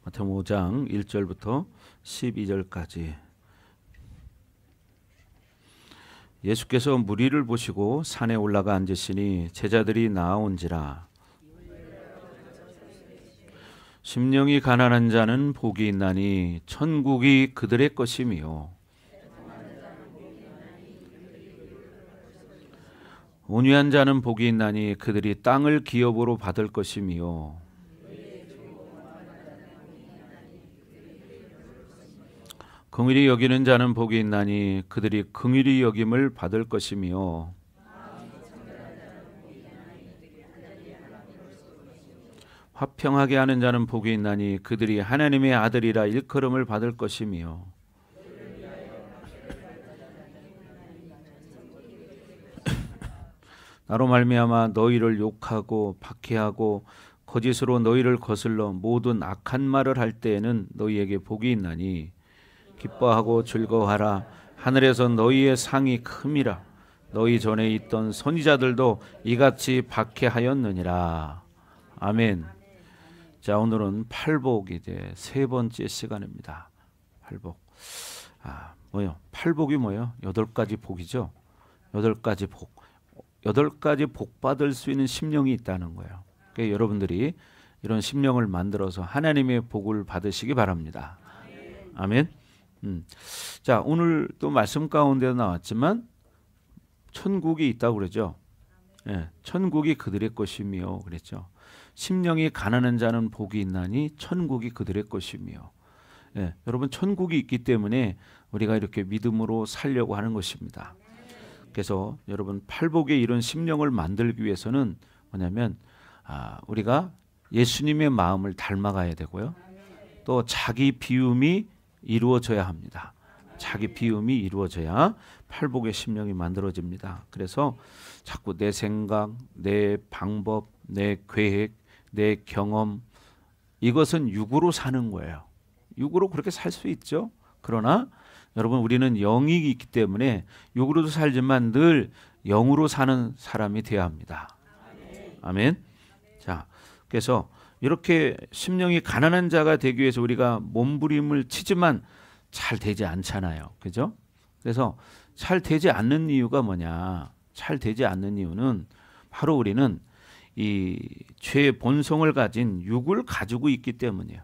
마태복음 5장 1절부터 12절까지. 예수께서 무리를 보시고 산에 올라가 앉으시니 제자들이 나아온지라. 심령이 가난한 자는 복이 있나니 천국이 그들의 것이며, 온유한 자는 복이 있나니 그들이 땅을 기업으로 받을 것이며, 긍휼히 여기는 자는 복이 있나니 그들이 긍휼히 여김을 받을 것이며, 화평하게 하는 자는 복이 있나니 그들이 하나님의 아들이라 일컬음을 받을 것이며, 나로 말미암아 너희를 욕하고 박해하고 거짓으로 너희를 거슬러 모든 악한 말을 할 때에는 너희에게 복이 있나니 기뻐하고 즐거워하라. 하늘에서 너희의 상이 큼이라. 너희 전에 있던 선지자들도 이같이 박해하였느니라. 아멘. 자, 오늘은 팔복 이제 세 번째 시간입니다. 팔복. 뭐요? 팔복이 뭐예요? 8가지 복이죠. 8가지 복. 8가지 복 받을 수 있는 심령이 있다는 거예요. 그러니까 여러분들이 이런 심령을 만들어서 하나님의 복을 받으시기 바랍니다. 아멘. 자, 오늘 또 말씀 가운데도 나왔지만 천국이 있다고 그러죠. 예, 천국이 그들의 것이며 그랬죠. 심령이 가난한 자는 복이 있나니 천국이 그들의 것이며. 예, 여러분 천국이 있기 때문에 우리가 이렇게 믿음으로 살려고 하는 것입니다. 그래서 여러분 팔복의 이런 심령을 만들기 위해서는 뭐냐면 우리가 예수님의 마음을 닮아가야 되고요. 또 자기 비움이 이루어져야 합니다. 자기 비움이 이루어져야 팔복의 심령이 만들어집니다. 그래서 자꾸 내 생각, 내 방법, 내 계획, 내 경험, 이것은 육으로 사는 거예요. 육으로 그렇게 살 수 있죠. 그러나 여러분 우리는 영이 있기 때문에 육으로도 살지만 늘 영으로 사는 사람이 되어야 합니다. 아멘. 자, 그래서 이렇게 심령이 가난한 자가 되기 위해서 우리가 몸부림을 치지만 잘 되지 않잖아요. 그죠? 그래서 잘 되지 않는 이유가 뭐냐? 잘 되지 않는 이유는 바로 우리는 이 죄의 본성을 가진 육을 가지고 있기 때문이에요.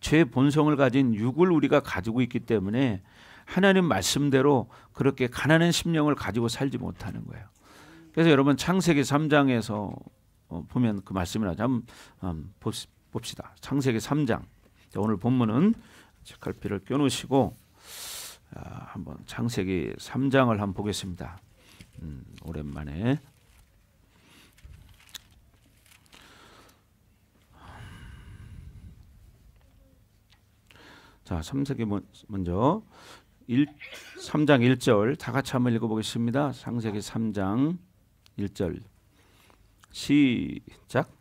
죄의 본성을 가진 육을 우리가 가지고 있기 때문에 하나님 말씀대로 그렇게 가난한 심령을 가지고 살지 못하는 거예요. 그래서 여러분 창세기 3장에서 보면 그 말씀을 한번 봅시다. 창세기 3장. 오늘 본문은 책갈피를 껴놓으시고 한번 창세기 3장을 한번 보겠습니다. 오랜만에. 자, 창세기 먼저 3장 1절 다 같이 한번 읽어보겠습니다. 창세기 3장 1절 시작.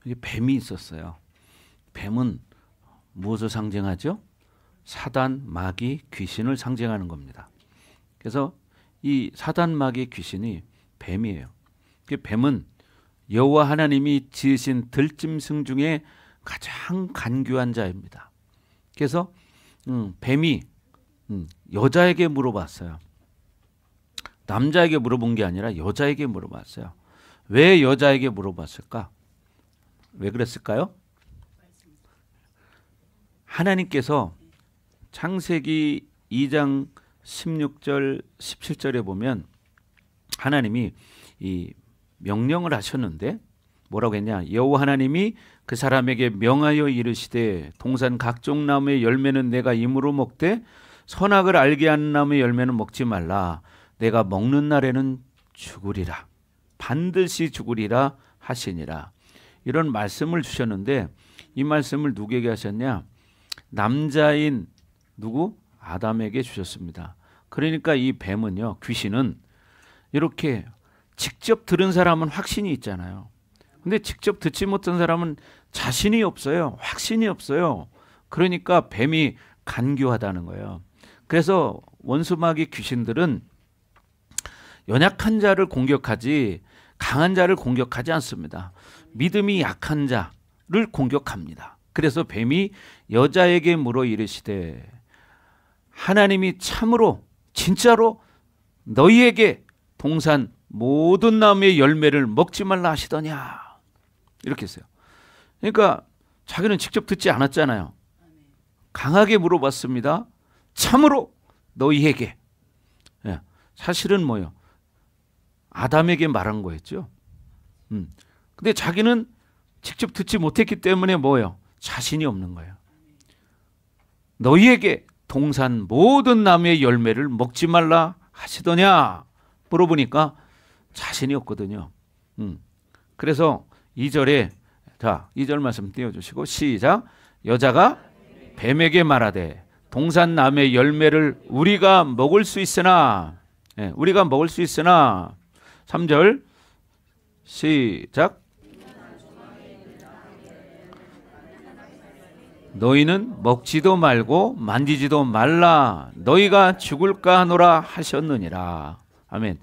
여기 뱀이 있었어요. 뱀은 무엇을 상징하죠? 사단, 마귀, 귀신을 상징하는 겁니다. 그래서 이 사단, 마귀, 귀신이 뱀이에요. 뱀은 여호와 하나님이 지으신 들짐승 중에 가장 간교한 자입니다. 그래서 뱀이 여자에게 물어봤어요. 남자에게 물어본 게 아니라 여자에게 물어봤어요. 왜 여자에게 물어봤을까? 왜 그랬을까요? 하나님께서 창세기 2장 16절 17절에 보면 하나님이 이 명령을 하셨는데 뭐라고 했냐? 여호와 하나님이 그 사람에게 명하여 이르시되 동산 각종 나무의 열매는 내가 임으로 먹되 선악을 알게 하는 나무의 열매는 먹지 말라. 내가 먹는 날에는 죽으리라. 반드시 죽으리라 하시니라. 이런 말씀을 주셨는데 이 말씀을 누구에게 하셨냐? 남자인 누구? 아담에게 주셨습니다. 그러니까 이 뱀은요, 귀신은 이렇게 직접 들은 사람은 확신이 있잖아요. 근데 직접 듣지 못한 사람은 자신이 없어요. 확신이 없어요. 그러니까 뱀이 간교하다는 거예요. 그래서 원수마귀 귀신들은 연약한 자를 공격하지 강한 자를 공격하지 않습니다. 믿음이 약한 자를 공격합니다. 그래서 뱀이 여자에게 물어 이르시되 하나님이 참으로 진짜로 너희에게 동산 모든 나무의 열매를 먹지 말라 하시더냐, 이렇게 했어요. 그러니까 자기는 직접 듣지 않았잖아요. 강하게 물어봤습니다. 참으로 너희에게. 예, 사실은 뭐예요? 아담에게 말한 거였죠. 근데 자기는 직접 듣지 못했기 때문에 뭐예요? 자신이 없는 거예요. 너희에게 동산 모든 나무의 열매를 먹지 말라 하시더냐 물어보니까 자신이 없거든요. 그래서 2절에, 자, 2절 말씀 띄워주시고 시작. 여자가 뱀에게 말하되 동산 나무의 열매를 우리가 먹을 수 있으나, 예, 우리가 먹을 수 있으나. 3절 시작. 너희는 먹지도 말고 만지지도 말라 너희가 죽을까 하노라 하셨느니라. 아멘.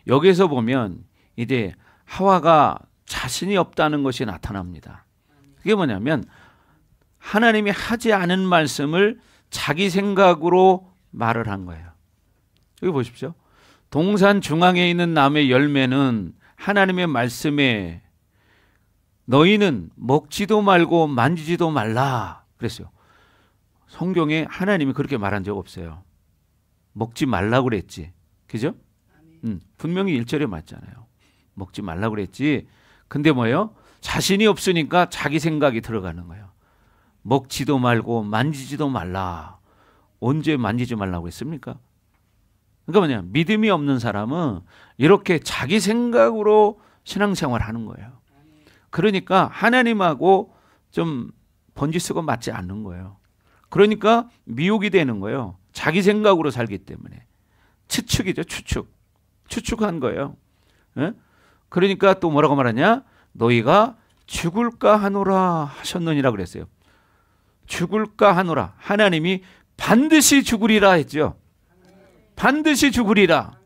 여기서 보면 이제 하와가 자신이 없다는 것이 나타납니다. 그게 뭐냐면 하나님이 하지 않은 말씀을 자기 생각으로 말을 한 거예요. 여기 보십시오. 동산 중앙에 있는 나무의 열매는 하나님의 말씀에 너희는 먹지도 말고 만지지도 말라 그랬어요. 성경에 하나님이 그렇게 말한 적 없어요. 먹지 말라고 그랬지. 그죠? 분명히 1절에 맞잖아요. 먹지 말라고 그랬지. 근데 뭐예요? 자신이 없으니까 자기 생각이 들어가는 거예요. 먹지도 말고 만지지도 말라. 언제 만지지 말라고 했습니까? 그러니까 뭐냐, 믿음이 없는 사람은 이렇게 자기 생각으로 신앙생활을 하는 거예요. 그러니까 하나님하고 좀 번지수가 맞지 않는 거예요. 그러니까 미혹이 되는 거예요. 자기 생각으로 살기 때문에. 추측이죠. 추측한 거예요. 예? 그러니까 또 뭐라고 말하냐? 너희가 죽을까 하노라 하셨느니라 그랬어요. 죽을까 하노라. 하나님이 반드시 죽으리라 했죠. 반드시 죽으리라.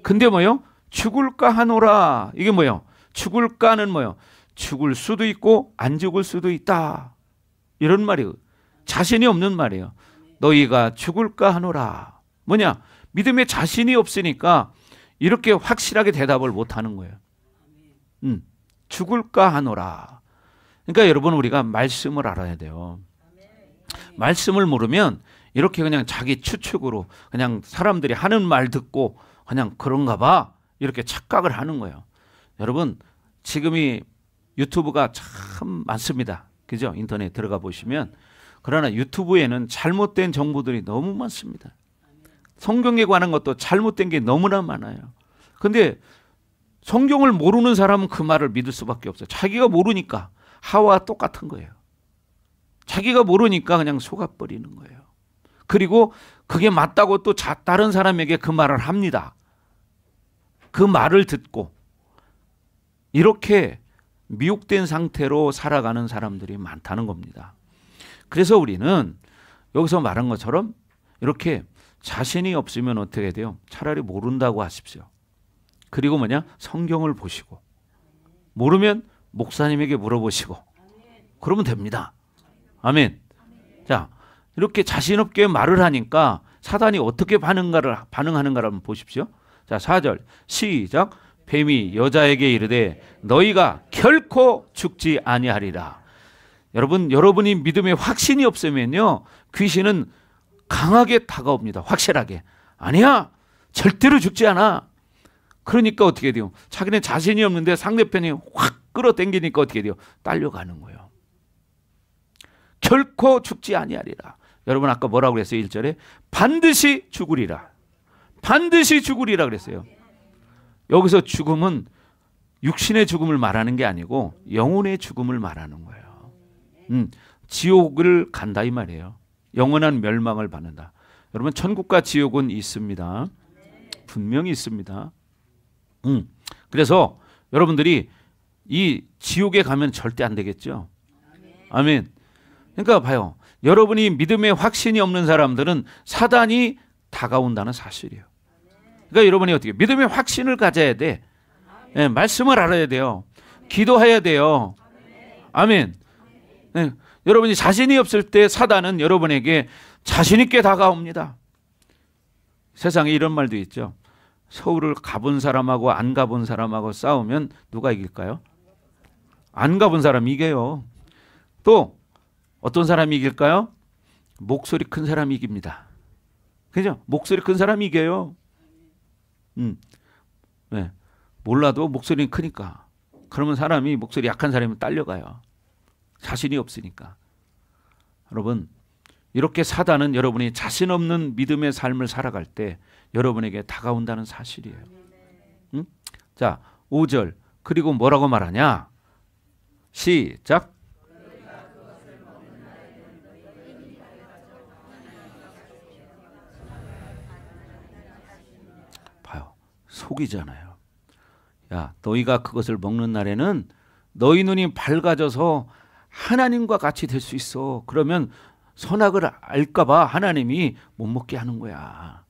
근데 뭐요? 죽을까 하노라. 이게 뭐요? 죽을까는 뭐요? 죽을 수도 있고 안 죽을 수도 있다. 이런 말이에요. 자신이 없는 말이에요. 너희가 죽을까 하노라. 뭐냐? 믿음에 자신이 없으니까 이렇게 확실하게 대답을 못 하는 거예요. 죽을까 하노라. 그러니까 여러분, 우리가 말씀을 알아야 돼요. 말씀을 모르면 이렇게 그냥 자기 추측으로 그냥 사람들이 하는 말 듣고 그냥 그런가 봐 이렇게 착각을 하는 거예요. 여러분, 지금이 유튜브가 참 많습니다. 그죠? 인터넷 들어가 보시면. 그러나 유튜브에는 잘못된 정보들이 너무 많습니다. 성경에 관한 것도 잘못된 게 너무나 많아요. 근데 성경을 모르는 사람은 그 말을 믿을 수밖에 없어요. 자기가 모르니까. 하와와 똑같은 거예요. 자기가 모르니까 그냥 속아버리는 거예요. 그리고 그게 맞다고 또 다른 사람에게 그 말을 합니다. 그 말을 듣고 이렇게 미혹된 상태로 살아가는 사람들이 많다는 겁니다. 그래서 우리는 여기서 말한 것처럼 이렇게 자신이 없으면 어떻게 돼요? 차라리 모른다고 하십시오. 그리고 뭐냐? 성경을 보시고, 모르면 목사님에게 물어보시고, 그러면 됩니다. 아멘. 자, 이렇게 자신 없게 말을 하니까 사단이 어떻게 반응하는가를 한번 보십시오. 자, 4절 시작. 뱀이 여자에게 이르되 너희가 결코 죽지 아니하리라. 여러분이 믿음에 확신이 없으면요, 귀신은 강하게 다가옵니다. 확실하게. 아니야, 절대로 죽지 않아. 그러니까 어떻게 돼요? 자기는 자신이 없는데 상대편이 확 끌어당기니까 어떻게 돼요? 딸려가는 거예요. 결코 죽지 아니하리라. 여러분 아까 뭐라고 그랬어요? 1절에 반드시 죽으리라. 반드시 죽으리라 그랬어요. 여기서 죽음은 육신의 죽음을 말하는 게 아니고 영혼의 죽음을 말하는 거예요. 지옥을 간다 이 말이에요. 영원한 멸망을 받는다. 여러분, 천국과 지옥은 있습니다. 분명히 있습니다. 그래서 여러분들이 이 지옥에 가면 절대 안 되겠죠. 아멘. 그러니까 봐요. 여러분이 믿음에 확신이 없는 사람들은 사단이 다가온다는 사실이에요. 그러니까 여러분이 어떻게 믿음의 확신을 가져야 돼. 네, 말씀을 알아야 돼요. 기도해야 돼요. 아멘. 네, 여러분이 자신이 없을 때 사단은 여러분에게 자신 있게 다가옵니다. 세상에 이런 말도 있죠. 서울을 가본 사람하고 안 가본 사람하고 싸우면 누가 이길까요? 안 가본 사람이 이겨요. 또 어떤 사람이 이길까요? 목소리 큰 사람이 이깁니다. 그죠? 목소리 큰 사람이 이겨요. 네. 몰라도 목소리는 크니까. 그러면 사람이 목소리 약한 사람이 딸려가요. 자신이 없으니까. 여러분, 이렇게 사단은 여러분이 자신 없는 믿음의 삶을 살아갈 때 여러분에게 다가온다는 사실이에요. 자, 5절. 그리고 뭐라고 말하냐? 시작. 봐요. 속이잖아요. 야, 너희가 그것을 먹는 날에는 너희 눈이 밝아져서 하나님과 같이 될 수 있어. 그러면 선악을 알까봐 하나님이 못 먹게 하는 거야.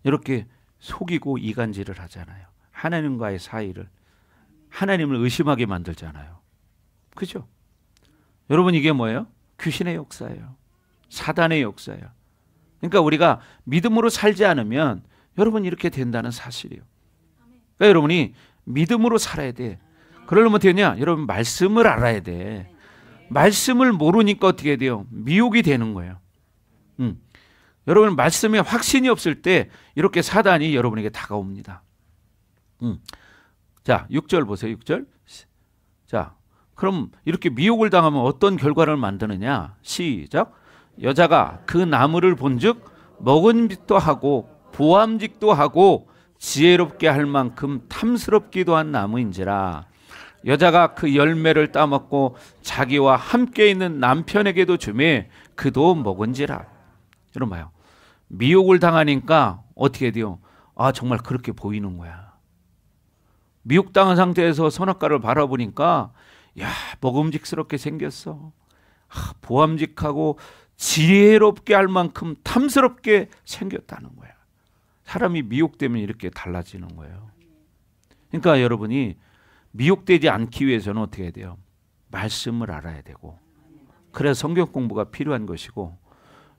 이렇게 속이고 이간질을 하잖아요. 하나님과의 사이를. 하나님을 의심하게 만들잖아요. 그죠? 여러분, 이게 뭐예요? 귀신의 역사예요. 사단의 역사예요. 그러니까 우리가 믿음으로 살지 않으면 여러분 이렇게 된다는 사실이에요. 그러니까 여러분이 믿음으로 살아야 돼. 그러려면 어떻게 되냐? 여러분 말씀을 알아야 돼. 말씀을 모르니까 어떻게 돼요? 미혹이 되는 거예요. 여러분 말씀에 확신이 없을 때 이렇게 사단이 여러분에게 다가옵니다. 자, 6절 보세요. 6절. 자, 그럼 이렇게 미혹을 당하면 어떤 결과를 만드느냐? 시작. 여자가 그 나무를 본즉 먹은짓도 하고 보암직도 하고 지혜롭게 할 만큼 탐스럽기도 한 나무인지라. 여자가 그 열매를 따먹고 자기와 함께 있는 남편에게도 주매 그도 먹은지라. 여러분 봐요. 미혹을 당하니까 어떻게 돼요? 아, 정말 그렇게 보이는 거야. 미혹당한 상태에서 선악과를 바라보니까 야, 먹음직스럽게 생겼어. 보암직하고 지혜롭게 할 만큼 탐스럽게 생겼다는 거야. 사람이 미혹되면 이렇게 달라지는 거예요. 그러니까 여러분이 미혹되지 않기 위해서는 어떻게 해야 돼요? 말씀을 알아야 되고, 그래서 성경 공부가 필요한 것이고,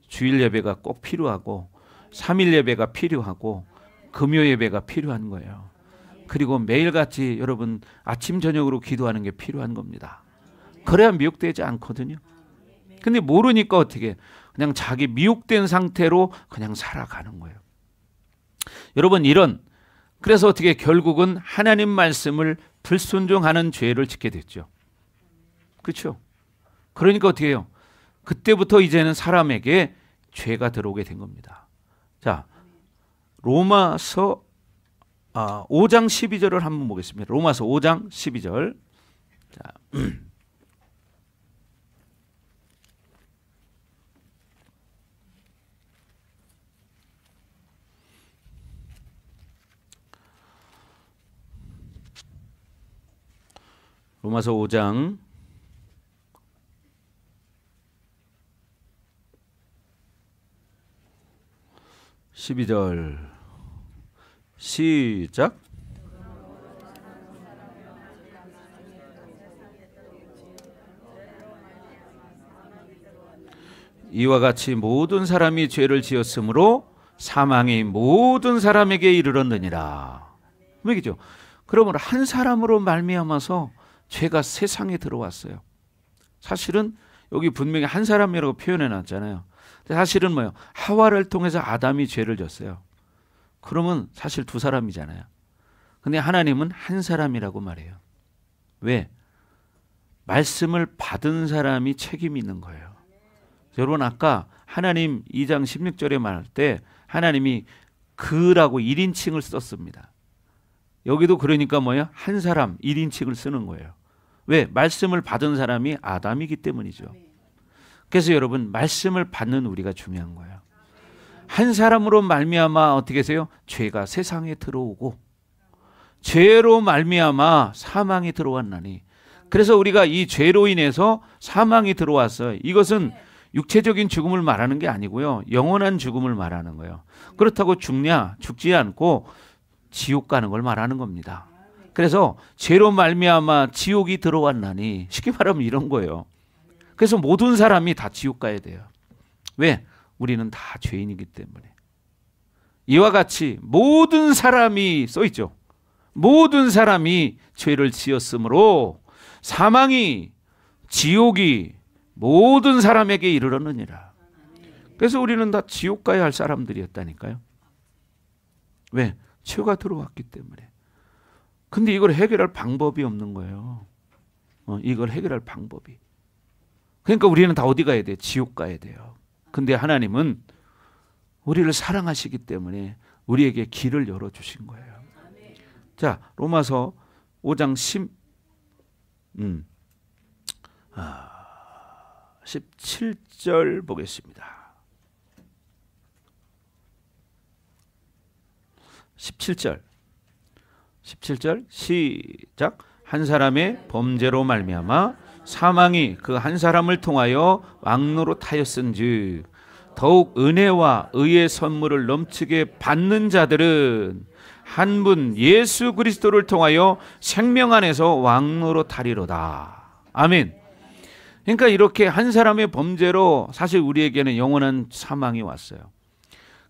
주일 예배가 꼭 필요하고, 3일 예배가 필요하고, 금요 예배가 필요한 거예요. 그리고 매일같이 여러분 아침 저녁으로 기도하는 게 필요한 겁니다. 그래야 미혹되지 않거든요. 근데 모르니까 어떻게 그냥 자기 미혹된 상태로 그냥 살아가는 거예요. 여러분 그래서 어떻게 결국은 하나님 말씀을 불순종하는 죄를 짓게 됐죠. 그렇죠? 그러니까 어떻게 해요? 그때부터 이제는 사람에게 죄가 들어오게 된 겁니다. 자, 로마서 5장 12절을 한번 보겠습니다. 로마서 5장 12절. 자, 로마서 5장 12절 시작. 이와 같이 모든 사람이 죄를 지었으므로 사망이 모든 사람에게 이르렀느니라. 뭐죠? 그러므로 한 사람으로 말미암아서 죄가 세상에 들어왔어요. 사실은 여기 분명히 한 사람이라고 표현해 놨잖아요. 사실은 뭐예요? 하와를 통해서 아담이 죄를 졌어요. 그러면 사실 두 사람이잖아요. 근데 하나님은 한 사람이라고 말해요. 왜? 말씀을 받은 사람이 책임이 있는 거예요. 여러분 아까 하나님 2장 16절에 말할 때 하나님이 그라고 1인칭을 썼습니다. 여기도 그러니까 뭐예요? 한 사람 1인칭을 쓰는 거예요. 왜? 말씀을 받은 사람이 아담이기 때문이죠. 그래서 여러분 말씀을 받는 우리가 중요한 거예요. 한 사람으로 말미암아 어떻게 해서요? 죄가 세상에 들어오고 죄로 말미암아 사망이 들어왔나니 그래서 우리가 이 죄로 인해서 사망이 들어왔어요. 이것은 육체적인 죽음을 말하는 게 아니고요. 영원한 죽음을 말하는 거예요. 그렇다고 죽냐? 죽지 않고 지옥 가는 걸 말하는 겁니다. 그래서 죄로 말미암아 지옥이 들어왔나니, 쉽게 말하면 이런 거예요. 그래서 모든 사람이 다 지옥 가야 돼요. 왜? 우리는 다 죄인이기 때문에. 이와 같이 모든 사람이 써있죠. 모든 사람이 죄를 지었으므로 사망이, 지옥이 모든 사람에게 이르렀느니라. 그래서 우리는 다 지옥 가야 할 사람들이었다니까요. 왜? 죄가 들어왔기 때문에. 근데 이걸 해결할 방법이 없는 거예요. 이걸 해결할 방법이. 그러니까 우리는 다 어디 가야 돼요? 지옥 가야 돼요. 근데 하나님은 우리를 사랑하시기 때문에 우리에게 길을 열어주신 거예요. 자, 로마서 5장 17절 보겠습니다. 17절 시작. 한 사람의 범죄로 말미암아 사망이 그 한 사람을 통하여 왕노로 타였은즉 더욱 은혜와 의의 선물을 넘치게 받는 자들은 한 분 예수 그리스도를 통하여 생명 안에서 왕노로 타리로다. 아멘. 그러니까 이렇게 한 사람의 범죄로 사실 우리에게는 영원한 사망이 왔어요.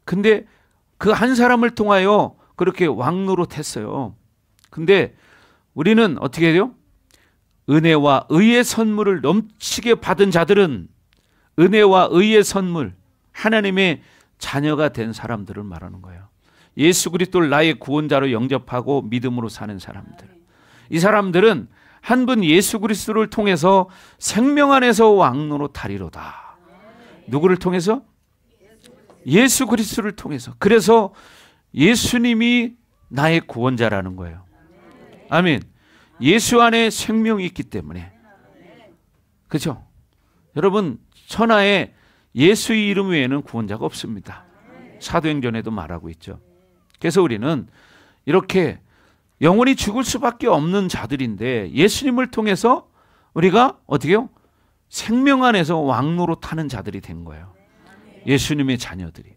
근데 그 한 사람을 통하여 그렇게 왕노로 탔어요. 근데 우리는 어떻게 해요? 은혜와 의의 선물을 넘치게 받은 자들은, 은혜와 의의 선물, 하나님의 자녀가 된 사람들을 말하는 거예요. 예수 그리스도를 나의 구원자로 영접하고 믿음으로 사는 사람들. 이 사람들은 한 분 예수 그리스도를 통해서 생명 안에서 왕노로 타리로다. 누구를 통해서? 예수 그리스도를 통해서. 그래서 예수님이 나의 구원자라는 거예요. 아멘. 예수 안에 생명이 있기 때문에. 그렇죠? 여러분, 천하에 예수의 이름 외에는 구원자가 없습니다. 사도행전에도 말하고 있죠. 그래서 우리는 이렇게 영원히 죽을 수밖에 없는 자들인데 예수님을 통해서 우리가 어떻게 해요? 생명 안에서 왕노로 타는 자들이 된 거예요. 예수님의 자녀들이,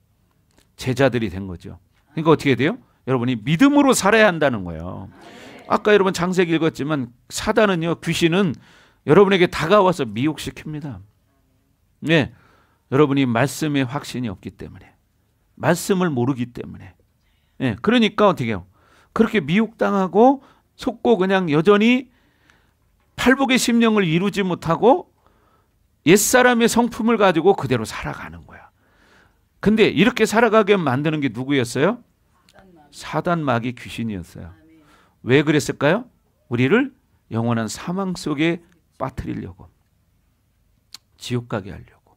제자들이 된 거죠. 그러니까 어떻게 돼요? 여러분이 믿음으로 살아야 한다는 거예요. 아까 여러분 창세기 읽었지만 사단은요, 귀신은 여러분에게 다가와서 미혹시킵니다. 네, 여러분이 말씀에 확신이 없기 때문에, 말씀을 모르기 때문에. 네, 그러니까 어떻게 해요? 그렇게 미혹당하고 속고 그냥 여전히 팔복의 심령을 이루지 못하고 옛사람의 성품을 가지고 그대로 살아가는 거야. 근데 이렇게 살아가게 만드는 게 누구였어요? 사단 마귀 귀신이었어요. 왜 그랬을까요? 우리를 영원한 사망 속에 빠뜨리려고, 지옥 가게 하려고.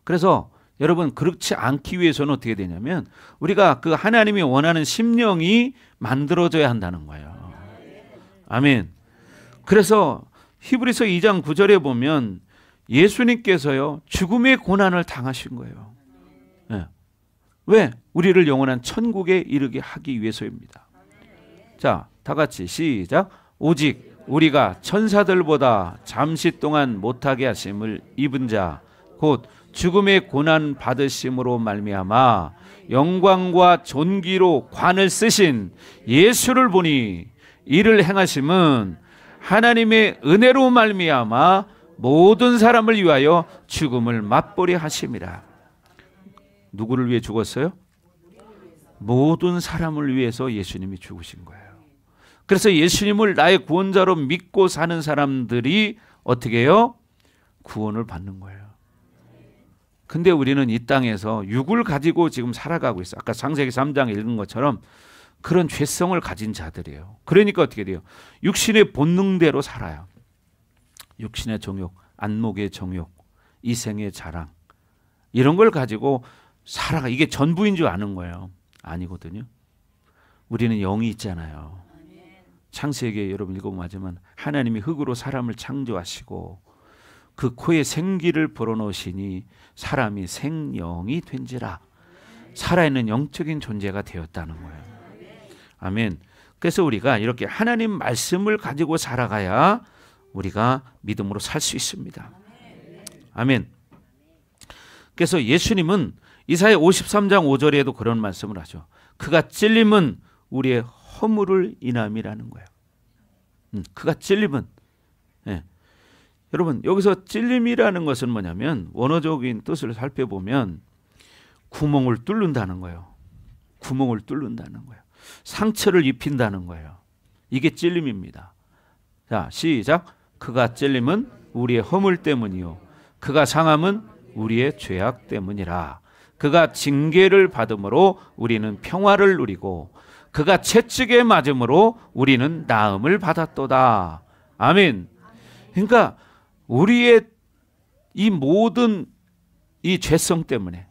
그래서 여러분, 그렇지 않기 위해서는 어떻게 되냐면 우리가 그 하나님이 원하는 심령이 만들어져야 한다는 거예요. 아멘. 그래서 히브리서 2장 9절에 보면 예수님께서요, 죽음의 고난을 당하신 거예요. 네. 왜? 우리를 영원한 천국에 이르게 하기 위해서입니다. 자, 다 같이 시작. 오직 우리가 천사들보다 잠시 동안 못하게 하심을 입은 자, 곧 죽음의 고난 받으심으로 말미암아 영광과 존귀로 관을 쓰신 예수를 보니 이를 행하심은 하나님의 은혜로 말미암아 모든 사람을 위하여 죽음을 맛보려 하심이라. 누구를 위해 죽었어요? 모든 사람을 위해서 예수님이 죽으신 거예요. 그래서 예수님을 나의 구원자로 믿고 사는 사람들이 어떻게 해요? 구원을 받는 거예요. 근데 우리는 이 땅에서 육을 가지고 지금 살아가고 있어요. 아까 창세기 3장 읽은 것처럼 그런 죄성을 가진 자들이에요. 그러니까 어떻게 돼요? 육신의 본능대로 살아요. 육신의 정욕, 안목의 정욕, 이생의 자랑, 이런 걸 가지고 살아가. 이게 전부인 줄 아는 거예요. 아니거든요. 우리는 영이 있잖아요. 창세기에 여러분 읽어보면 하지만 하나님이 흙으로 사람을 창조하시고 그 코에 생기를 불어넣으시니 사람이 생영이 된지라. 살아있는 영적인 존재가 되었다는 거예요. 아멘. 그래서 우리가 이렇게 하나님 말씀을 가지고 살아가야 우리가 믿음으로 살 수 있습니다. 아멘. 그래서 예수님은 이사야 53장 5절에도 그런 말씀을 하죠. 그가 찔림은 우리의 허물을 인함이라는 거예요. 그가 찔림은. 예. 여러분, 여기서 찔림이라는 것은 뭐냐면 원어적인 뜻을 살펴보면 구멍을 뚫는다는 거예요. 구멍을 뚫는다는 거예요. 상처를 입힌다는 거예요. 이게 찔림입니다. 자, 시작. 그가 찔림은 우리의 허물 때문이요 그가 상함은 우리의 죄악 때문이라. 그가 징계를 받음으로 우리는 평화를 누리고 그가 채찍에 맞음으로 우리는 나음을 받았도다. 아멘. 그러니까 우리의 이 모든 이 죄성 때문에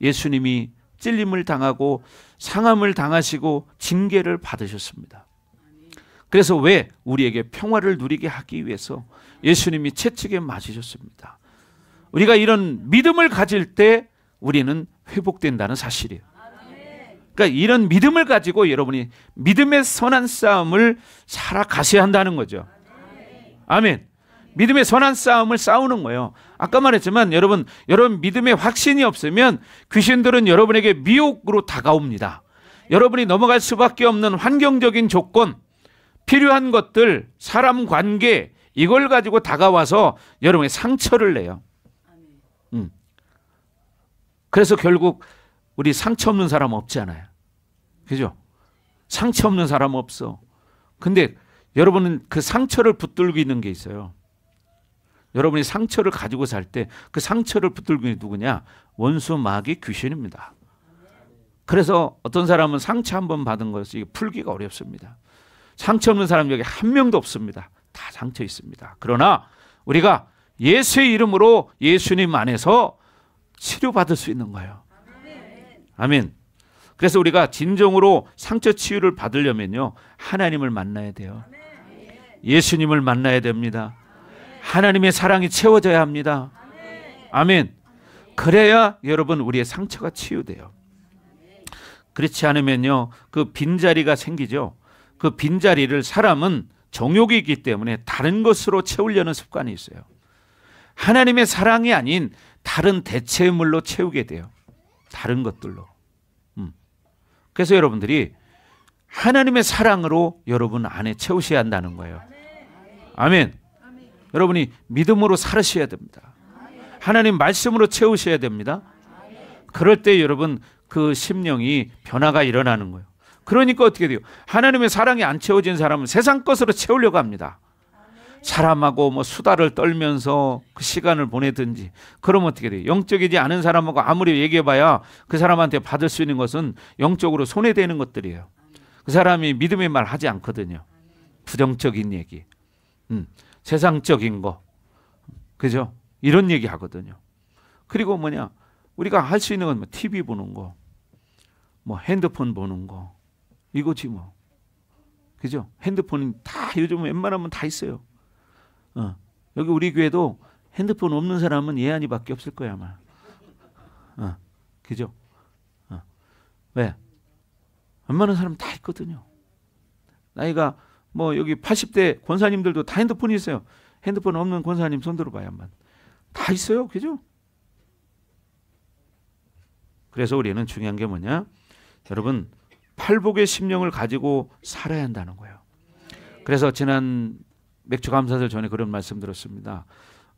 예수님이 찔림을 당하고 상함을 당하시고 징계를 받으셨습니다. 그래서 왜? 우리에게 평화를 누리게 하기 위해서 예수님이 채찍에 맞으셨습니다. 우리가 이런 믿음을 가질 때 우리는 회복된다는 사실이에요. 그러니까 이런 믿음을 가지고 여러분이 믿음의 선한 싸움을 살아가셔야 한다는 거죠. 아멘. 믿음의 선한 싸움을 싸우는 거예요. 아까 말했지만 여러분 믿음의 확신이 없으면 귀신들은 여러분에게 미혹으로 다가옵니다. 여러분이 넘어갈 수밖에 없는 환경적인 조건, 필요한 것들, 사람 관계, 이걸 가지고 다가와서 여러분의 상처를 내요. 그래서 결국 우리 상처 없는 사람 없잖아요. 그죠? 상처 없는 사람 없어. 근데 여러분은 그 상처를 붙들고 있는 게 있어요. 여러분이 상처를 가지고 살 때 그 상처를 붙들고 있는 게 누구냐? 원수, 마귀, 귀신입니다. 그래서 어떤 사람은 상처 한번 받은 것이 풀기가 어렵습니다. 상처 없는 사람 여기 한 명도 없습니다. 다 상처 있습니다. 그러나 우리가 예수의 이름으로 예수님 안에서 치료받을 수 있는 거예요. 아멘. 그래서 우리가 진정으로 상처 치유를 받으려면요, 하나님을 만나야 돼요. 예수님을 만나야 됩니다. 하나님의 사랑이 채워져야 합니다. 아멘. 그래야 여러분 우리의 상처가 치유돼요. 그렇지 않으면요, 그 빈자리가 생기죠. 그 빈자리를 사람은 정욕이 있기 때문에 다른 것으로 채우려는 습관이 있어요. 하나님의 사랑이 아닌 다른 대체물로 채우게 돼요. 다른 것들로. 그래서 여러분들이 하나님의 사랑으로 여러분 안에 채우셔야 한다는 거예요. 아멘. 여러분이 믿음으로 살으셔야 됩니다. 하나님 말씀으로 채우셔야 됩니다. 그럴 때 여러분 그 심령이 변화가 일어나는 거예요. 그러니까 어떻게 돼요? 하나님의 사랑이 안 채워진 사람은 세상 것으로 채우려고 합니다. 사람하고 뭐 수다를 떨면서 그 시간을 보내든지. 그러면 어떻게 돼요? 영적이지 않은 사람하고 아무리 얘기해봐야 그 사람한테 받을 수 있는 것은 영적으로 손해되는 것들이에요. 그 사람이 믿음의 말 하지 않거든요. 부정적인 얘기, 세상적인 거, 그죠? 이런 얘기 하거든요. 그리고 뭐냐, 우리가 할 수 있는 건 뭐 TV 보는 거, 뭐 핸드폰 보는 거, 이거지 뭐. 그죠? 핸드폰이 다 요즘 웬만하면 다 있어요. 여기 우리 교회도 핸드폰 없는 사람은 예한이밖에 없을 거야 아마. 그죠? 왜? 웬만한 사람 다 있거든요. 나이가 뭐 여기 80대 권사님들도 다 핸드폰이 있어요. 핸드폰 없는 권사님 손 들어봐요 한번. 다 있어요. 그죠? 그래서 우리는 중요한 게 뭐냐? 여러분, 팔복의 심령을 가지고 살아야 한다는 거예요. 그래서 지난 맥주 감사절 전에 그런 말씀 들었습니다.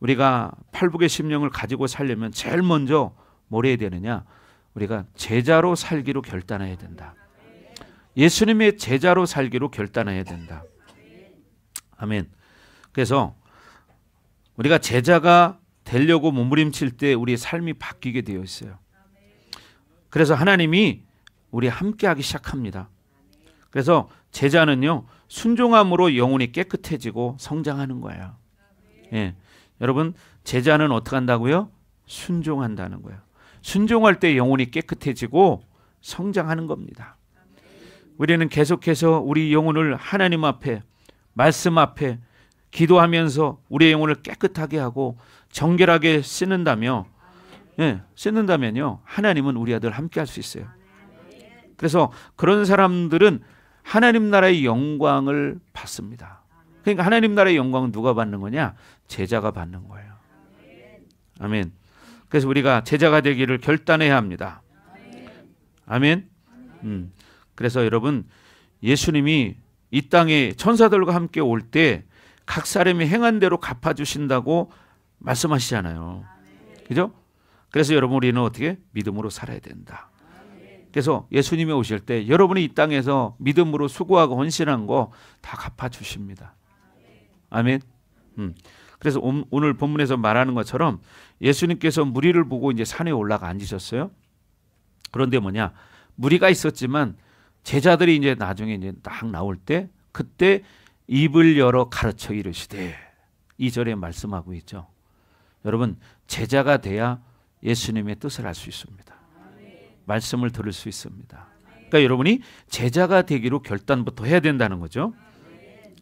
우리가 팔복의 심령을 가지고 살려면 제일 먼저 뭘 해야 되느냐? 우리가 제자로 살기로 결단해야 된다. 예수님의 제자로 살기로 결단해야 된다. 아멘. 그래서 우리가 제자가 되려고 몸부림칠 때 우리의 삶이 바뀌게 되어 있어요. 그래서 하나님이 우리 함께 하기 시작합니다. 그래서 제자는요, 순종함으로 영혼이 깨끗해지고 성장하는 거예요. 예. 여러분, 제자는 어떻게 한다고요? 순종한다는 거예요. 순종할 때 영혼이 깨끗해지고 성장하는 겁니다. 우리는 계속해서 우리 영혼을 하나님 앞에, 말씀 앞에 기도하면서 우리의 영혼을 깨끗하게 하고 정결하게 씻는다면요, 하나님은 우리 아들 함께 할 수 있어요. 그래서 그런 사람들은 하나님 나라의 영광을 받습니다. 그러니까 하나님 나라의 영광은 누가 받는 거냐? 제자가 받는 거예요. 아멘. 그래서 우리가 제자가 되기를 결단해야 합니다. 아멘. 그래서 여러분, 예수님이 이 땅에 천사들과 함께 올 때 각 사람이 행한 대로 갚아주신다고 말씀하시잖아요. 그죠? 그래서 여러분, 우리는 어떻게? 믿음으로 살아야 된다. 그래서 예수님이 오실 때 여러분이 이 땅에서 믿음으로 수고하고 헌신한 거 다 갚아주십니다. 아멘. 그래서 오늘 본문에서 말하는 것처럼 예수님께서 무리를 보고 이제 산에 올라가 앉으셨어요. 그런데 뭐냐? 무리가 있었지만 제자들이 이제 나중에 이제 딱 나올 때 그때 입을 열어 가르쳐 이르시되, 2절에 말씀하고 있죠. 여러분, 제자가 돼야 예수님의 뜻을 알 수 있습니다. 말씀을 들을 수 있습니다. 그러니까 여러분이 제자가 되기로 결단부터 해야 된다는 거죠.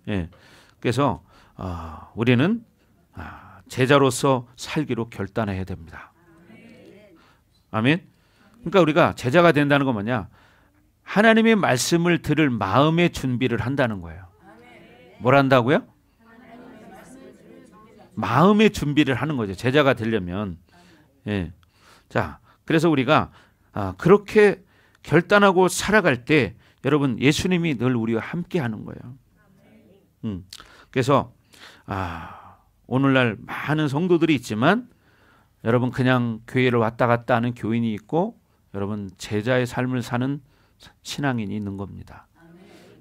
예. 그래서 우리는 제자로서 살기로 결단해야 됩니다. 아멘. 그러니까 우리가 제자가 된다는 건 뭐냐? 하나님의 말씀을 들을 마음의 준비를 한다는 거예요. 뭘 한다고요? 마음의 준비를 하는 거죠. 제자가 되려면. 예. 자, 그래서 우리가 그렇게 결단하고 살아갈 때 여러분, 예수님이 늘 우리와 함께 하는 거예요. 그래서 오늘날 많은 성도들이 있지만 여러분, 그냥 교회를 왔다 갔다 하는 교인이 있고 여러분, 제자의 삶을 사는 신앙인이 있는 겁니다.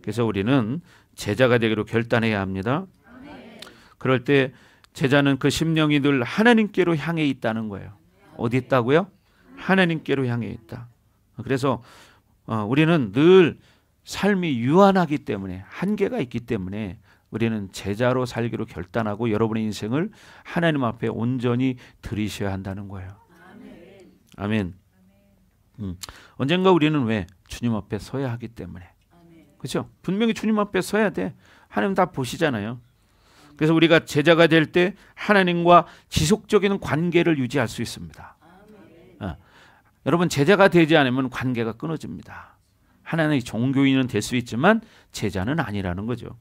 그래서 우리는 제자가 되기로 결단해야 합니다. 그럴 때 제자는 그 심령이 늘 하나님께로 향해 있다는 거예요. 어디 있다고요? 하나님께로 향해 있다. 그래서 우리는 늘 삶이 유한하기 때문에, 한계가 있기 때문에 우리는 제자로 살기로 결단하고 여러분의 인생을 하나님 앞에 온전히 드리셔야 한다는 거예요. 아멘. 언젠가 우리는 왜? 주님 앞에 서야 하기 때문에. 그렇죠? 분명히 주님 앞에 서야 돼. 하나님 다 보시잖아요. 그래서 우리가 제자가 될 때 하나님과 지속적인 관계를 유지할 수 있습니다. 여러분, 제자가 되지 않으면 관계가 끊어집니다. 하나님의 종교인은 될 수 있지만 제자는 아니라는 거죠.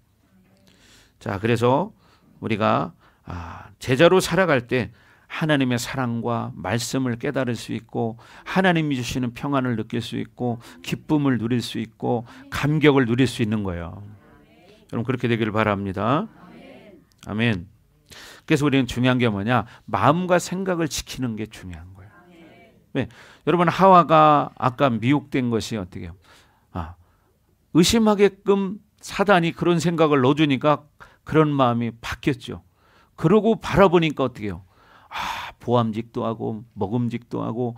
자, 그래서 우리가 제자로 살아갈 때 하나님의 사랑과 말씀을 깨달을 수 있고 하나님이 주시는 평안을 느낄 수 있고 기쁨을 누릴 수 있고 감격을 누릴 수 있는 거예요. 여러분, 그렇게 되기를 바랍니다. 아멘. 그래서 우리는 중요한 게 뭐냐? 마음과 생각을 지키는 게 중요한 거예요. 왜? 여러분, 하와가 아까 미혹된 것이 어떻게 해요? 의심하게끔 사단이 그런 생각을 넣어주니까 그런 마음이 바뀌었죠. 그러고 바라보니까 어떻게 해요? 보암직도 하고 먹음직도 하고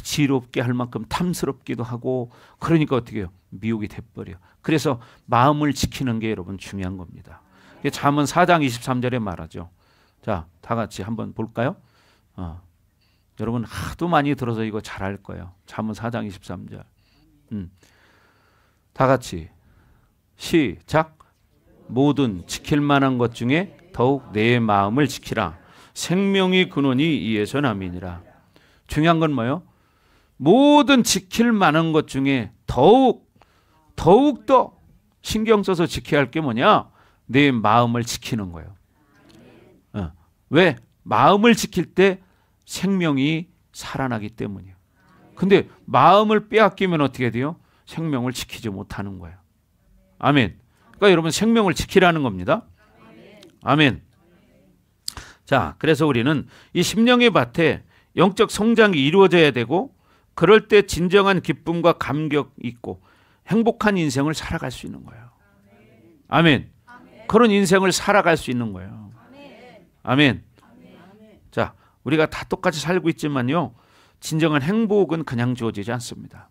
지롭게 할 만큼 탐스럽기도 하고, 그러니까 어떻게 해요? 미혹이 돼버려요. 그래서 마음을 지키는 게 여러분 중요한 겁니다. 잠언 4장 23절에 말하죠. 자, 다 같이 한번 볼까요? 여러분 하도 많이 들어서 이거 잘 알 거예요. 잠언 4장 23절. 다 같이 시작. 모든 지킬 만한 것 중에 더욱 내 마음을 지키라. 생명의 근원이 이에서 남이니라. 중요한 건 뭐예요? 모든 지킬 만한 것 중에 더욱더 신경 써서 지켜야 할 게 뭐냐? 내 마음을 지키는 거예요. 왜? 마음을 지킬 때 생명이 살아나기 때문이에요. 근데 마음을 빼앗기면 어떻게 돼요? 생명을 지키지 못하는 거예요. 아멘. 그러니까 여러분, 생명을 지키라는 겁니다. 아멘. 자, 그래서 우리는 이 심령의 밭에 영적 성장이 이루어져야 되고, 그럴 때 진정한 기쁨과 감격 있고 행복한 인생을 살아갈 수 있는 거예요. 아멘. 그런 인생을 살아갈 수 있는 거예요. 아멘. 자, 우리가 다 똑같이 살고 있지만요, 진정한 행복은 그냥 주어지지 않습니다.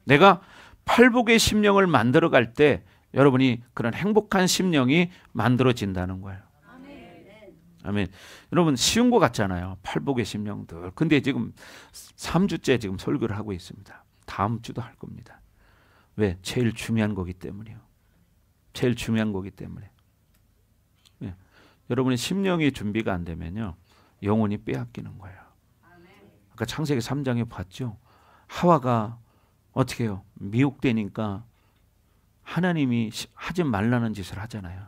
내가 팔복의 심령을 만들어갈 때 여러분이 그런 행복한 심령이 만들어진다는 거예요. 아멘. 여러분, 쉬운 것 같잖아요, 팔복의 심령들. 근데 지금 3주째 지금 설교를 하고 있습니다. 다음 주도 할 겁니다. 왜? 제일 중요한 거기 때문이에요. 제일 중요한 거기 때문에. 네. 여러분의 심령이 준비가 안 되면요, 영혼이 빼앗기는 거예요. 아까 창세기 3장에 봤죠. 하와가 어떻게 해요? 미혹되니까 하나님이 하지 말라는 짓을 하잖아요.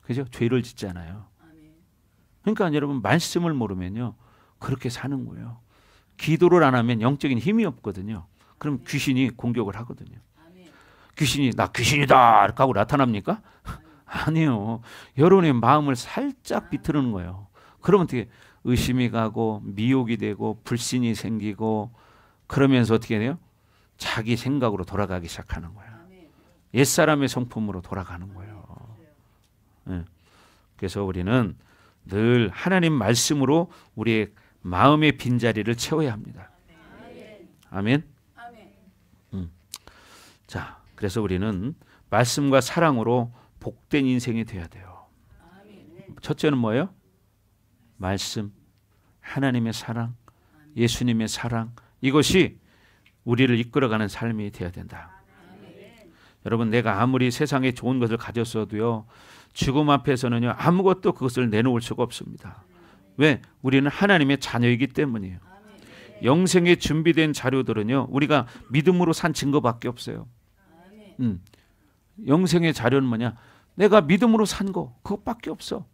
그죠? 죄를 짓잖아요. 그러니까 여러분 말씀을 모르면요 그렇게 사는 거예요. 기도를 안 하면 영적인 힘이 없거든요. 그럼 귀신이 공격을 하거든요. 귀신이 나 귀신이다 이렇게 하고 나타납니까? 아니요. 여러분의 마음을 살짝 비틀는 거예요. 그러면 어떻게 의심이 가고 미혹이 되고 불신이 생기고 그러면서 어떻게 돼요? 자기 생각으로 돌아가기 시작하는 거예요. 옛사람의 성품으로 돌아가는 거예요. 네. 그래서 우리는 늘 하나님 말씀으로 우리의 마음의 빈자리를 채워야 합니다. 아멘. 자, 그래서 우리는 말씀과 사랑으로 복된 인생이 되어야 돼요. 첫째는 뭐예요? 말씀, 하나님의 사랑, 예수님의 사랑, 이것이 우리를 이끌어가는 삶이 되어야 된다. 여러분, 내가 아무리 세상에 좋은 것을 가졌어도요 죽음 앞에서는요 아무것도 그것을 내놓을 수가 없습니다. 왜? 우리는 하나님의 자녀이기 때문이에요. 영생에 준비된 자료들은요 우리가 믿음으로 산 증거밖에 없어요. 영생의 자료는 뭐냐? 내가 믿음으로 산 거 그것밖에 없어.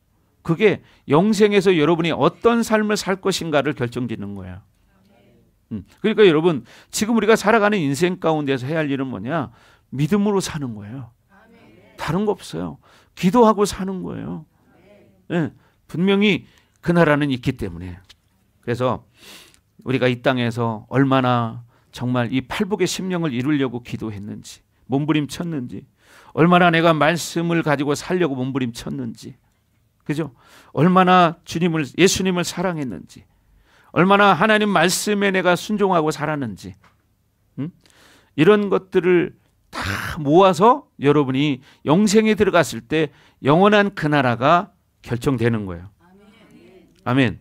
그게 영생에서 여러분이 어떤 삶을 살 것인가를 결정짓는 거예요. 그러니까 여러분 지금 우리가 살아가는 인생 가운데서 해야 할 일은 뭐냐? 믿음으로 사는 거예요. 다른 거 없어요. 기도하고 사는 거예요. 네, 분명히 그 나라는 있기 때문에. 그래서 우리가 이 땅에서 얼마나 정말 이 팔복의 심령을 이루려고 기도했는지, 몸부림쳤는지, 얼마나 내가 말씀을 가지고 살려고 몸부림쳤는지, 그죠? 얼마나 예수님을 사랑했는지, 얼마나 하나님 말씀에 내가 순종하고 살았는지, 이런 것들을 다 모아서 여러분이 영생에 들어갔을 때 영원한 그 나라가 결정되는 거예요. 아멘.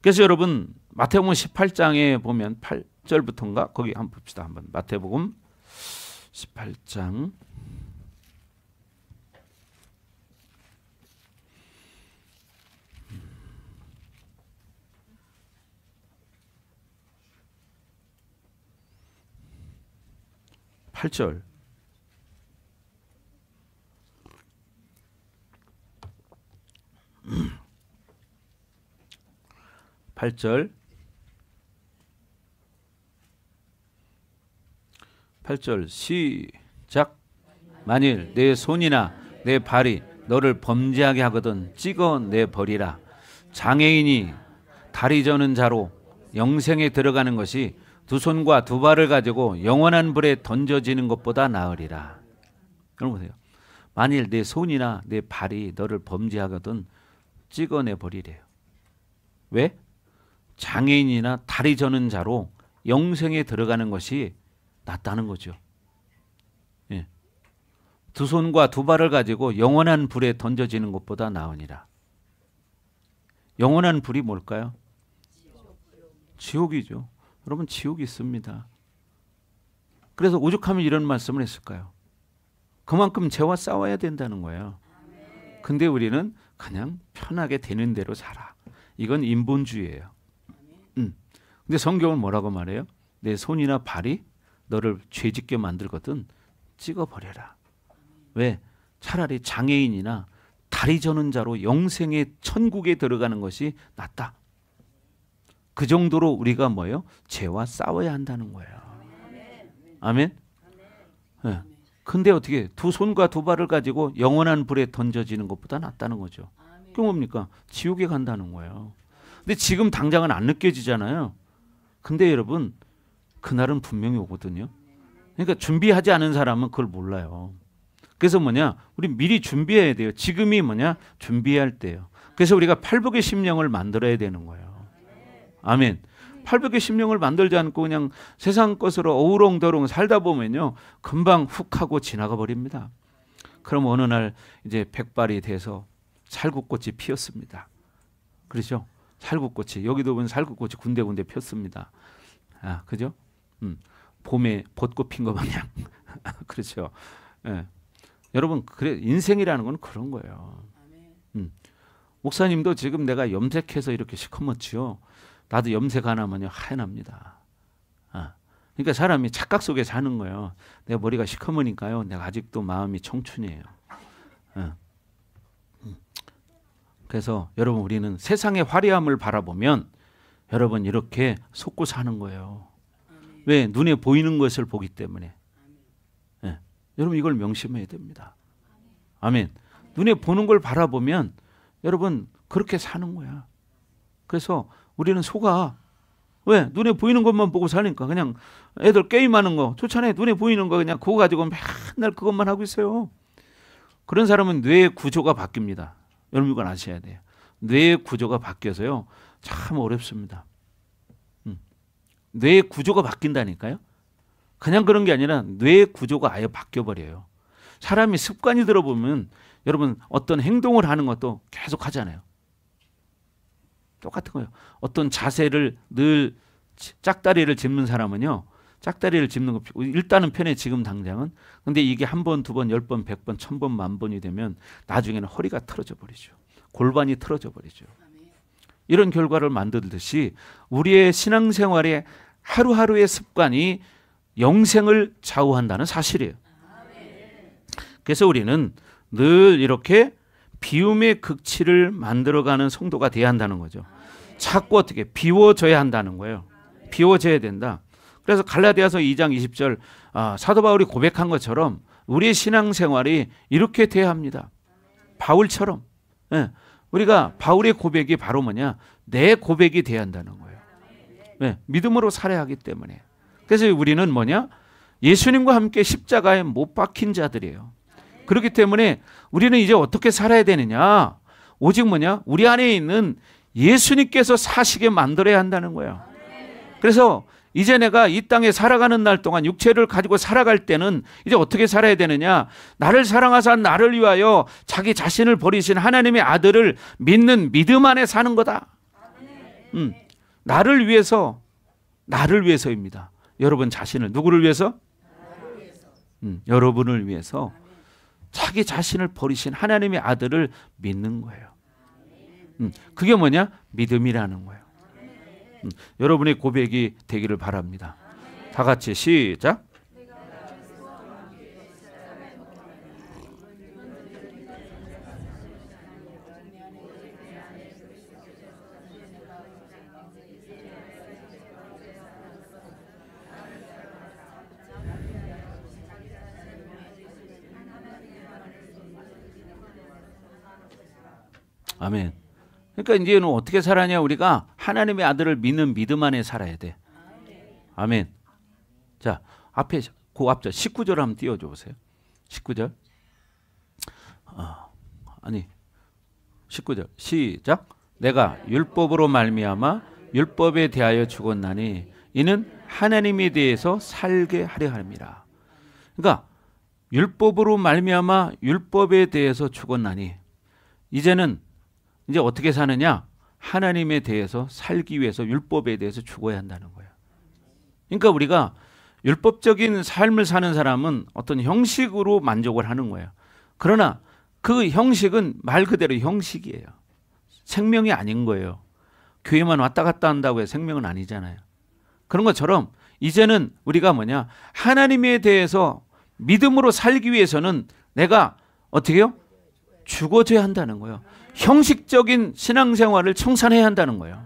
그래서 여러분 마태복음 18장에 보면 8절부터인가 거기 한번 봅시다. 한번 마태복음 18장 8절. 시작. 만일 내 손이나 내 발이 너를 범죄하게 하거든 찍어 내 버리라. 장애인이 다리 저는 자로 영생에 들어가는 것이 두 손과 두 발을 가지고 영원한 불에 던져지는 것보다 나으리라. 여러분 보세요. 만일 내 손이나 내 발이 너를 범죄하거든 찍어내 버리래요. 왜? 장애인이나 다리 저는 자로 영생에 들어가는 것이 낫다는 거죠. 예. 두 손과 두 발을 가지고 영원한 불에 던져지는 것보다 나으니라. 영원한 불이 뭘까요? 지옥이죠. 여러분 지옥이 있습니다. 그래서 오죽하면 이런 말씀을 했을까요? 그만큼 죄와 싸워야 된다는 거예요. 근데 우리는 그냥 편하게 되는 대로 살아. 이건 인본주의예요. 근데 성경은 뭐라고 말해요? 내 손이나 발이 너를 죄짓게 만들거든 찍어버려라. 왜? 차라리 장애인이나 다리 저는 자로 영생의 천국에 들어가는 것이 낫다. 그 정도로 우리가 뭐예요? 죄와 싸워야 한다는 거예요. 아멘? 네. 근데 어떻게 두 손과 두 발을 가지고 영원한 불에 던져지는 것보다 낫다는 거죠. 그게 뭡니까? 지옥에 간다는 거예요. 근데 지금 당장은 안 느껴지잖아요. 근데 여러분 그날은 분명히 오거든요. 그러니까 준비하지 않은 사람은 그걸 몰라요. 그래서 뭐냐? 우리 미리 준비해야 돼요. 지금이 뭐냐? 준비해야 할 때예요. 그래서 우리가 팔복의 심령을 만들어야 되는 거예요. 아멘. 팔복의 심령을 만들지 않고 그냥 세상 것으로 어우렁더렁 살다 보면요 금방 훅 하고 지나가 버립니다. 그럼 어느 날 이제 백발이 돼서 살구꽃이 피었습니다. 그렇죠? 살구꽃이 여기도 보면 살구꽃이 군데군데 폈습니다. 아, 그죠? 봄에 벚꽃 핀 거 마냥 그렇죠? 예. 여러분 그래 인생이라는 건 그런 거예요. 목사님도 지금 내가 염색해서 이렇게 시커멓지요. 나도 염색 안 하면요 하얀합니다. 아, 그러니까 사람이 착각 속에 사는 거예요. 내가 머리가 시커머니까요. 내가 아직도 마음이 청춘이에요. 그래서 여러분 우리는 세상의 화려함을 바라보면 여러분 이렇게 속고 사는 거예요. 왜? 눈에 보이는 것을 보기 때문에. 네. 여러분 이걸 명심해야 됩니다. 아멘. 눈에 보는 걸 바라보면 여러분 그렇게 사는 거야. 그래서 우리는 속아. 왜? 눈에 보이는 것만 보고 사니까. 그냥 애들 게임하는 거 좋잖아요. 눈에 보이는 거 그냥 그거 가지고 맨날 그것만 하고 있어요. 그런 사람은 뇌의 구조가 바뀝니다. 여러분 이건 아셔야 돼요. 뇌의 구조가 바뀌어서요 참 어렵습니다. 뇌의 구조가 바뀐다니까요. 그냥 그런 게 아니라 뇌의 구조가 아예 바뀌어버려요. 사람이 습관이 들어보면 여러분 어떤 행동을 하는 것도 계속 하잖아요. 똑같은 거예요. 어떤 자세를 늘 짝다리를 짚는 사람은요. 짝다리를 짚는 거 일단은 편해 지금 당장은. 근데 이게 한 번, 두 번, 10번, 100번, 1000번, 만번이 되면 나중에는 허리가 틀어져 버리죠. 골반이 틀어져 버리죠. 이런 결과를 만들듯이 우리의 신앙생활의 하루하루의 습관이 영생을 좌우한다는 사실이에요. 그래서 우리는 늘 이렇게 비움의 극치를 만들어가는 성도가 돼야 한다는 거죠. 자꾸 어떻게 비워져야 한다는 거예요. 비워져야 된다. 그래서 갈라디아서 2장 20절 사도 바울이 고백한 것처럼 우리의 신앙생활이 이렇게 돼야 합니다. 바울처럼. 예, 우리가 바울의 고백이 바로 뭐냐? 내 고백이 돼야 한다는 거예요. 예, 믿음으로 살아야 하기 때문에. 그래서 우리는 뭐냐? 예수님과 함께 십자가에 못 박힌 자들이에요. 그렇기 때문에 우리는 이제 어떻게 살아야 되느냐? 오직 뭐냐? 우리 안에 있는 예수님께서 사시게 만들어야 한다는 거예요. 그래서 이제 내가 이 땅에 살아가는 날 동안 육체를 가지고 살아갈 때는 이제 어떻게 살아야 되느냐? 나를 사랑하사 나를 위하여 자기 자신을 버리신 하나님의 아들을 믿는 믿음 안에 사는 거다. 나를 위해서입니다. 여러분 자신을 누구를 위해서? 여러분을 위해서 자기 자신을 버리신 하나님의 아들을 믿는 거예요. 그게 뭐냐? 믿음이라는 거예요. 여러분의 고백이 되기를 바랍니다. 다 같이 시작. 아멘. 그러니까 이제는 어떻게 살아냐? 우리가 하나님의 아들을 믿는 믿음 안에 살아야 돼. 아멘. 자, 앞에 그 앞절 19절 한번 띄워줘 보세요. 19절. 19절 시작. 내가 율법으로 말미암아 율법에 대하여 죽었나니 이는 하나님에 대해서 살게 하려 함이라. 그러니까 율법으로 말미암아 율법에 대해서 죽었나니 이제는 이제 어떻게 사느냐? 하나님에 대해서 살기 위해서 율법에 대해서 죽어야 한다는 거예요. 그러니까 우리가 율법적인 삶을 사는 사람은 어떤 형식으로 만족을 하는 거예요. 그러나 그 형식은 말 그대로 형식이에요. 생명이 아닌 거예요. 교회만 왔다 갔다 한다고 해서 생명은 아니잖아요. 그런 것처럼 이제는 우리가 뭐냐? 하나님에 대해서 믿음으로 살기 위해서는 내가 어떻게 해요? 죽어져야 한다는 거예요. 형식적인 신앙생활을 청산해야 한다는 거예요.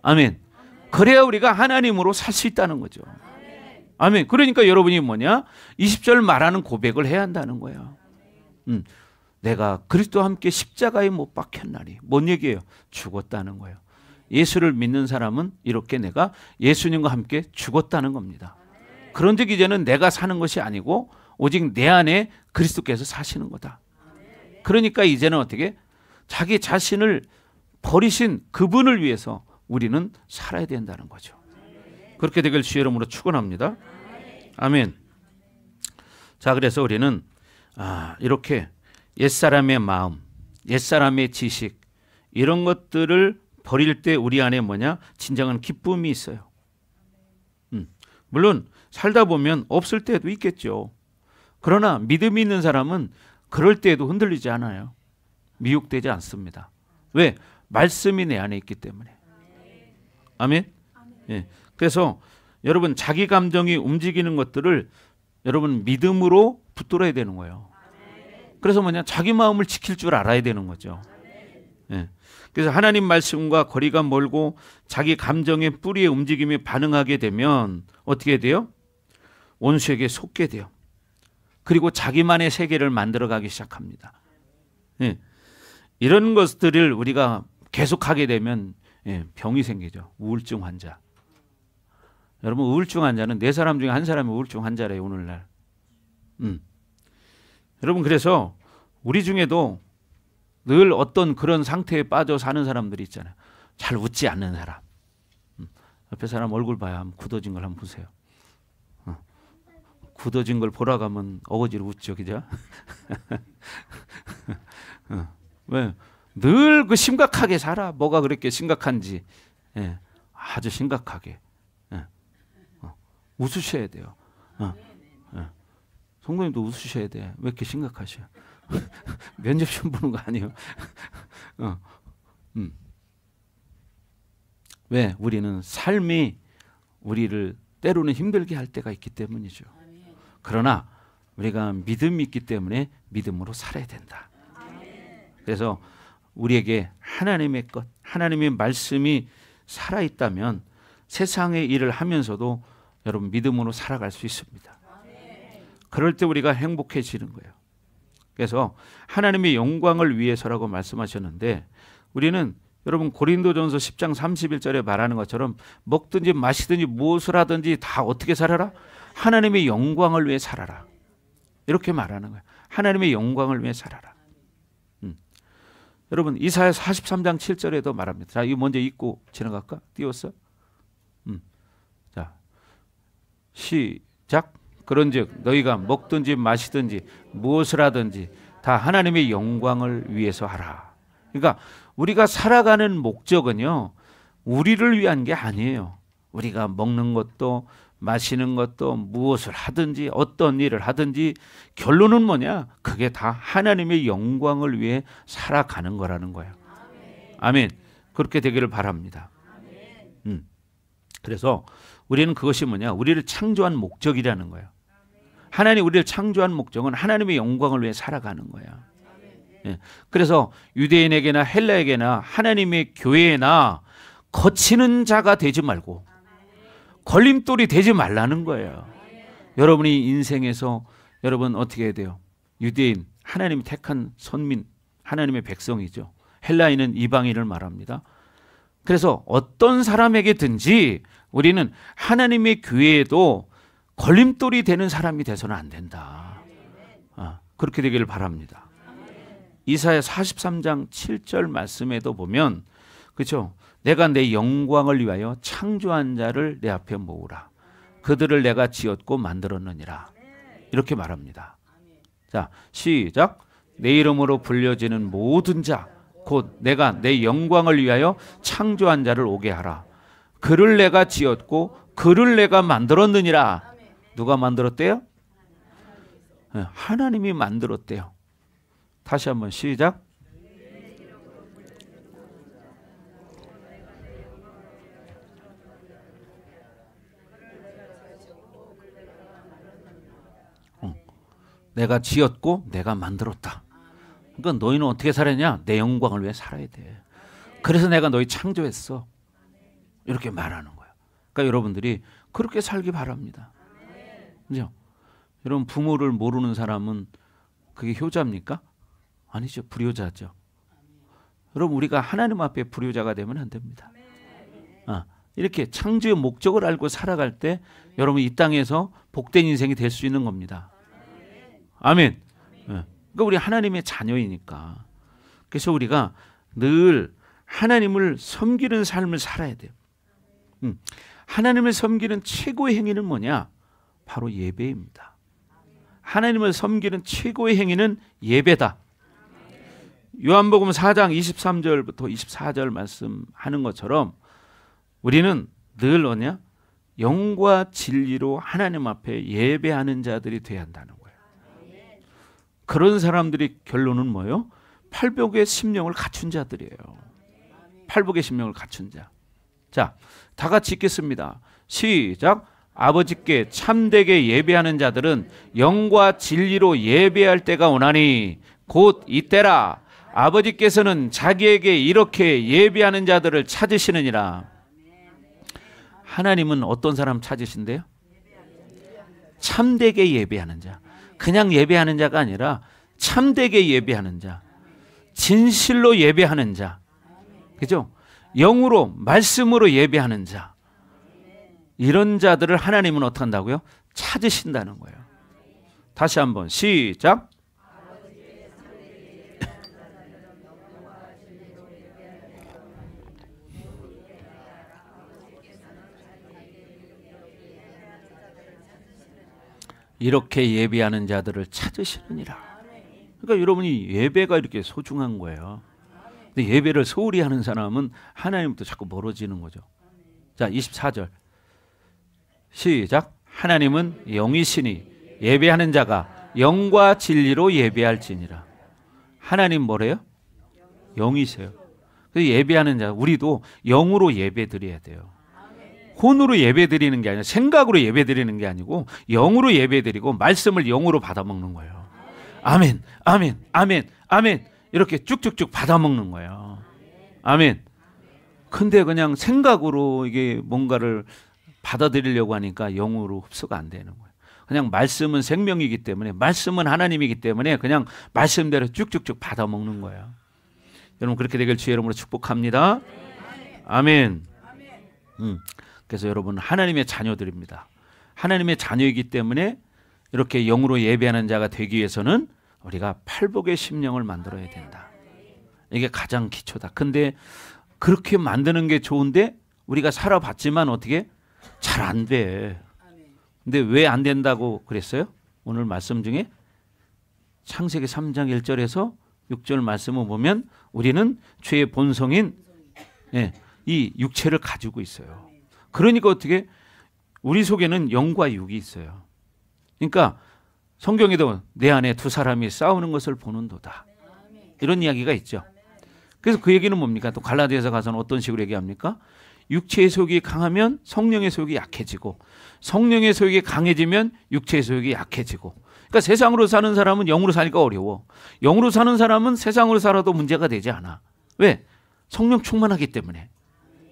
아멘. 그래야 우리가 하나님으로 살 수 있다는 거죠. 아멘. 그러니까 여러분이 뭐냐? 20절 말하는 고백을 해야 한다는 거예요. 내가 그리스도와 함께 십자가에 못 박혔나니. 뭔 얘기예요? 죽었다는 거예요. 예수를 믿는 사람은 이렇게 내가 예수님과 함께 죽었다는 겁니다. 그런즉 이제는 내가 사는 것이 아니고 오직 내 안에 그리스도께서 사시는 거다. 그러니까 이제는 어떻게? 자기 자신을 버리신 그분을 위해서 우리는 살아야 된다는 거죠. 그렇게 되길 주의 이름으로 축원합니다. 아멘. 자, 그래서 우리는 이렇게 옛사람의 마음, 옛사람의 지식 이런 것들을 버릴 때 우리 안에 뭐냐? 진정한 기쁨이 있어요. 물론 살다 보면 없을 때도 있겠죠. 그러나 믿음이 있는 사람은 그럴 때에도 흔들리지 않아요. 미혹되지 않습니다. 왜? 말씀이 내 안에 있기 때문에. 아멘. 예. 그래서 여러분 자기 감정이 움직이는 것들을 여러분 믿음으로 붙들어야 되는 거예요. 그래서 뭐냐? 자기 마음을 지킬 줄 알아야 되는 거죠. 예. 그래서 하나님 말씀과 거리가 멀고 자기 감정의 뿌리의 움직임에 반응하게 되면 어떻게 돼요? 원수에게 속게 돼요. 그리고 자기만의 세계를 만들어가기 시작합니다. 예. 이런 것들을 우리가 계속하게 되면 병이 생기죠. 우울증 환자. 여러분, 우울증 환자는 4사람 중에 1사람이 우울증 환자래요, 오늘날. 여러분, 그래서 우리 중에도 늘 어떤 그런 상태에 빠져 사는 사람들이 있잖아요. 잘 웃지 않는 사람. 옆에 사람 얼굴 봐야 한번 굳어진 걸 한번 보세요. 굳어진 걸 보러 가면 어거지로 웃죠, 그죠? 왜? 늘 그 심각하게 살아. 뭐가 그렇게 심각한지. 예, 아주 심각하게. 예. 웃으셔야 돼요. 예. 성도님도 웃으셔야 돼. 왜 이렇게 심각하셔? 면접 시험 보는 거 아니에요? 왜? 우리는 삶이 우리를 때로는 힘들게 할 때가 있기 때문이죠. 그러나 우리가 믿음이 있기 때문에 믿음으로 살아야 된다. 그래서 우리에게 하나님의 것, 하나님의 말씀이 살아있다면 세상의 일을 하면서도 여러분 믿음으로 살아갈 수 있습니다. 그럴 때 우리가 행복해지는 거예요. 그래서 하나님의 영광을 위해서라고 말씀하셨는데 우리는 여러분 고린도전서 10장 31절에 말하는 것처럼 먹든지 마시든지 무엇을 하든지 다 어떻게 살아라? 하나님의 영광을 위해 살아라. 이렇게 말하는 거예요. 하나님의 영광을 위해 살아라. 여러분 이사야 43장 7절에도 말합니다. 자, 이거 먼저 읽고 지나갈까? 띄웠어? 자, 시작. 그런즉 너희가 먹든지 마시든지 무엇을 하든지 다 하나님의 영광을 위해서 하라. 그러니까 우리가 살아가는 목적은요, 우리를 위한 게 아니에요. 우리가 먹는 것도 마시는 것도 무엇을 하든지 어떤 일을 하든지 결론은 뭐냐? 그게 다 하나님의 영광을 위해 살아가는 거라는 거예요. 아멘. 그렇게 되기를 바랍니다. 그래서 우리는 그것이 뭐냐? 우리를 창조한 목적이라는 거예요. 하나님 우리를 창조한 목적은 하나님의 영광을 위해 살아가는 거야. 예. 그래서 유대인에게나 헬라에게나 하나님의 교회나 거치는 자가 되지 말고 걸림돌이 되지 말라는 거예요. 여러분이 인생에서 여러분 어떻게 해야 돼요? 유대인, 하나님이 택한 선민, 하나님의 백성이죠. 헬라인은 이방인을 말합니다. 그래서 어떤 사람에게든지 우리는 하나님의 교회에도 걸림돌이 되는 사람이 돼서는 안 된다. 그렇게 되기를 바랍니다. 이사야 43장 7절 말씀에도 보면 그렇죠? 내가 내 영광을 위하여 창조한 자를 내 앞에 모으라. 그들을 내가 지었고 만들었느니라. 이렇게 말합니다. 자, 시작. 내 이름으로 불려지는 모든 자, 곧 내가 내 영광을 위하여 창조한 자를 오게 하라. 그를 내가 지었고 그를 내가 만들었느니라. 누가 만들었대요? 하나님이 만들었대요. 다시 한번 시작. 내가 지었고 내가 만들었다. 그러니까 너희는 어떻게 살았냐? 내 영광을 위해 살아야 돼. 그래서 내가 너희 창조했어. 이렇게 말하는 거야. 그러니까 여러분들이 그렇게 살기 바랍니다. 그죠? 여러분 부모를 모르는 사람은 그게 효자입니까? 아니죠. 불효자죠. 여러분 우리가 하나님 앞에 불효자가 되면 안 됩니다. 이렇게 창조의 목적을 알고 살아갈 때 여러분 이 땅에서 복된 인생이 될 수 있는 겁니다. 아멘. 그러니까 우리 하나님의 자녀이니까. 그래서 우리가 늘 하나님을 섬기는 삶을 살아야 돼요. 하나님을 섬기는 최고의 행위는 뭐냐? 바로 예배입니다. 하나님을 섬기는 최고의 행위는 예배다. 요한복음 4장 23절부터 24절 말씀하는 것처럼 우리는 늘 뭐냐? 영과 진리로 하나님 앞에 예배하는 자들이 돼야 한다는 거예요. 그런 사람들이 결론은 뭐예요? 팔복의 심령을 갖춘 자들이에요. 팔복의 심령을 갖춘 자. 자, 다 같이 읽겠습니다. 시작. 아버지께 참되게 예배하는 자들은 영과 진리로 예배할 때가 오나니 곧 이때라. 아버지께서는 자기에게 이렇게 예배하는 자들을 찾으시느니라. 하나님은 어떤 사람 찾으신대요? 참되게 예배하는 자. 그냥 예배하는 자가 아니라 참되게 예배하는 자, 진실로 예배하는 자, 그죠? 영으로 말씀으로 예배하는 자, 이런 자들을 하나님은 어떻게 한다고요? 찾으신다는 거예요. 다시 한번 시작. 이렇게 예배하는 자들을 찾으시느니라. 그러니까 여러분이 예배가 이렇게 소중한 거예요. 근데 예배를 소홀히 하는 사람은 하나님부터 자꾸 멀어지는 거죠. 자, 24절 시작. 하나님은 영이시니 예배하는 자가 영과 진리로 예배할지니라. 하나님 뭐래요? 영이세요. 그래서 예배하는 자, 우리도 영으로 예배 드려야 돼요. 혼으로 예배 드리는 게 아니라 생각으로 예배 드리는 게 아니고 영으로 예배 드리고 말씀을 영으로 받아 먹는 거예요. 아멘, 아멘, 아멘, 아멘. 이렇게 쭉쭉쭉 받아 먹는 거예요. 아멘. 근데 그냥 생각으로 이게 뭔가를 받아들이려고 하니까 영으로 흡수가 안 되는 거예요. 그냥 말씀은 생명이기 때문에, 말씀은 하나님이기 때문에 그냥 말씀대로 쭉쭉쭉 받아 먹는 거예요. 여러분 그렇게 되길 주의 이름으로 축복합니다. 아멘. 그래서 여러분 하나님의 자녀들입니다. 하나님의 자녀이기 때문에 이렇게 영으로 예배하는 자가 되기 위해서는 우리가 팔복의 심령을 만들어야 된다. 이게 가장 기초다. 근데 그렇게 만드는 게 좋은데 우리가 살아봤지만 어떻게 잘 안 돼. 근데 왜 안 된다고 그랬어요? 오늘 말씀 중에 창세기 3장 1절에서 6절 말씀을 보면 우리는 죄의 본성인 이 육체를 가지고 있어요. 그러니까 어떻게 우리 속에는 영과 육이 있어요. 그러니까 성경에도 내 안에 두 사람이 싸우는 것을 보는도다. 이런 이야기가 있죠. 그래서 그 얘기는 뭡니까? 또 갈라디아서 가서는 어떤 식으로 얘기합니까? 육체의 소욕이 강하면 성령의 소욕이 약해지고 성령의 소욕이 강해지면 육체의 소욕이 약해지고. 그러니까 세상으로 사는 사람은 영으로 사니까 어려워. 영으로 사는 사람은 세상으로 살아도 문제가 되지 않아. 왜? 성령 충만하기 때문에.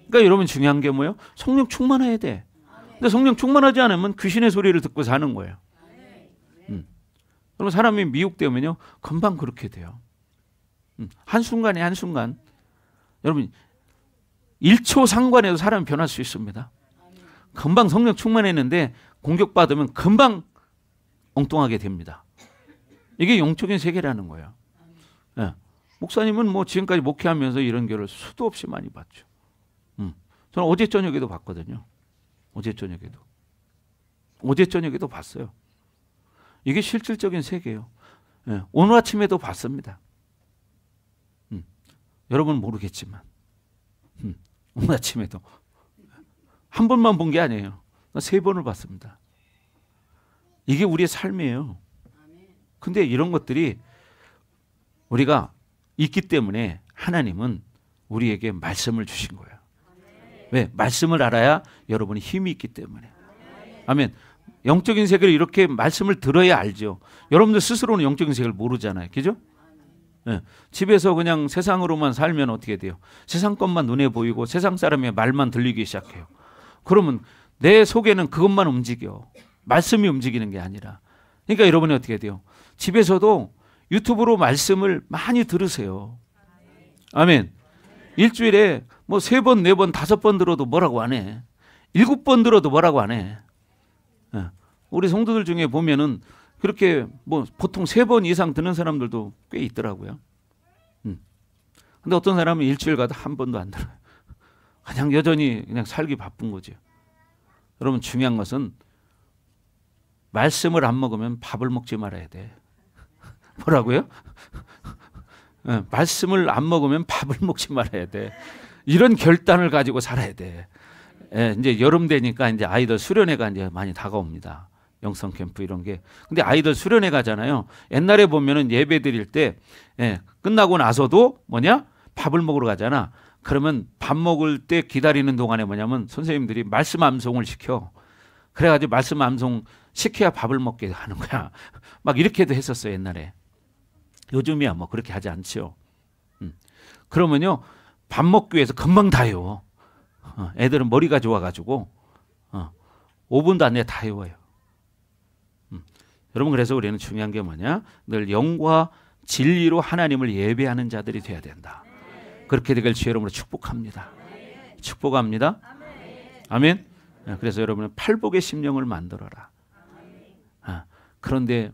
그러니까 여러분 중요한 게 뭐예요? 성령 충만해야 돼. 근데 성령 충만하지 않으면 귀신의 소리를 듣고 사는 거예요. 그럼 사람이 미혹되면요 금방 그렇게 돼요. 한순간에 한순간 여러분 1초 상관에도 사람이 변할 수 있습니다. 금방 성령 충만했는데 공격받으면 금방 엉뚱하게 됩니다. 이게 영적인 세계라는 거예요. 목사님은 뭐 지금까지 목회하면서 이런 교를 수도 없이 많이 봤죠. 저는 어제 저녁에도 봤거든요. 어제 저녁에도 봤어요. 이게 실질적인 세계예요. 오늘 아침에도 봤습니다. 여러분은 모르겠지만 오늘 아침에도 한 번만 본 게 아니에요. 3번을 봤습니다. 이게 우리의 삶이에요. 근데 이런 것들이 우리가 있기 때문에 하나님은 우리에게 말씀을 주신 거예요. 왜? 말씀을 알아야 여러분이 힘이 있기 때문에. 아멘. 영적인 세계를 이렇게 말씀을 들어야 알죠. 여러분들 스스로는 영적인 세계를 모르잖아요. 그죠? 집에서 그냥 세상으로만 살면 어떻게 돼요? 세상 것만 눈에 보이고 세상 사람의 말만 들리기 시작해요. 그러면 내 속에는 그것만 움직여. 말씀이 움직이는 게 아니라. 그러니까 여러분이 어떻게 돼요? 집에서도 유튜브로 말씀을 많이 들으세요. 아멘. 일주일에 뭐 3번, 4번, 5번 들어도 뭐라고 안 해. 7번 들어도 뭐라고 안 해. 우리 성도들 중에 보면은 그렇게 뭐 보통 3번 이상 듣는 사람들도 꽤 있더라고요. 근데 어떤 사람은 일주일 가도 한 번도 안 들어요. 그냥 여전히 그냥 살기 바쁜 거죠. 여러분 중요한 것은 말씀을 안 먹으면 밥을 먹지 말아야 돼. 뭐라고요? 말씀을 안 먹으면 밥을 먹지 말아야 돼. 이런 결단을 가지고 살아야 돼. 이제 여름 되니까 이제 아이들 수련회가 이제 많이 다가옵니다. 영성 캠프 이런 게. 근데 아이들 수련회 가잖아요. 옛날에 보면은 예배 드릴 때 끝나고 나서도 뭐냐? 밥을 먹으러 가잖아. 그러면 밥 먹을 때 기다리는 동안에 뭐냐면 선생님들이 말씀 암송을 시켜. 그래가지고 말씀 암송 시켜야 밥을 먹게 하는 거야. 막 이렇게도 했었어요 옛날에. 요즘이야 뭐 그렇게 하지 않죠. 그러면요 밥 먹기 위해서 금방 다 해요. 애들은 머리가 좋아가지고 5분도 안 내에 다 해워요. 여러분 그래서 우리는 중요한 게 뭐냐? 늘 영과 진리로 하나님을 예배하는 자들이 돼야 된다. 그렇게 되길 주의 이름으로 축복합니다. 축복합니다. 아멘. 그래서 여러분은 팔복의 심령을 만들어라. 그런데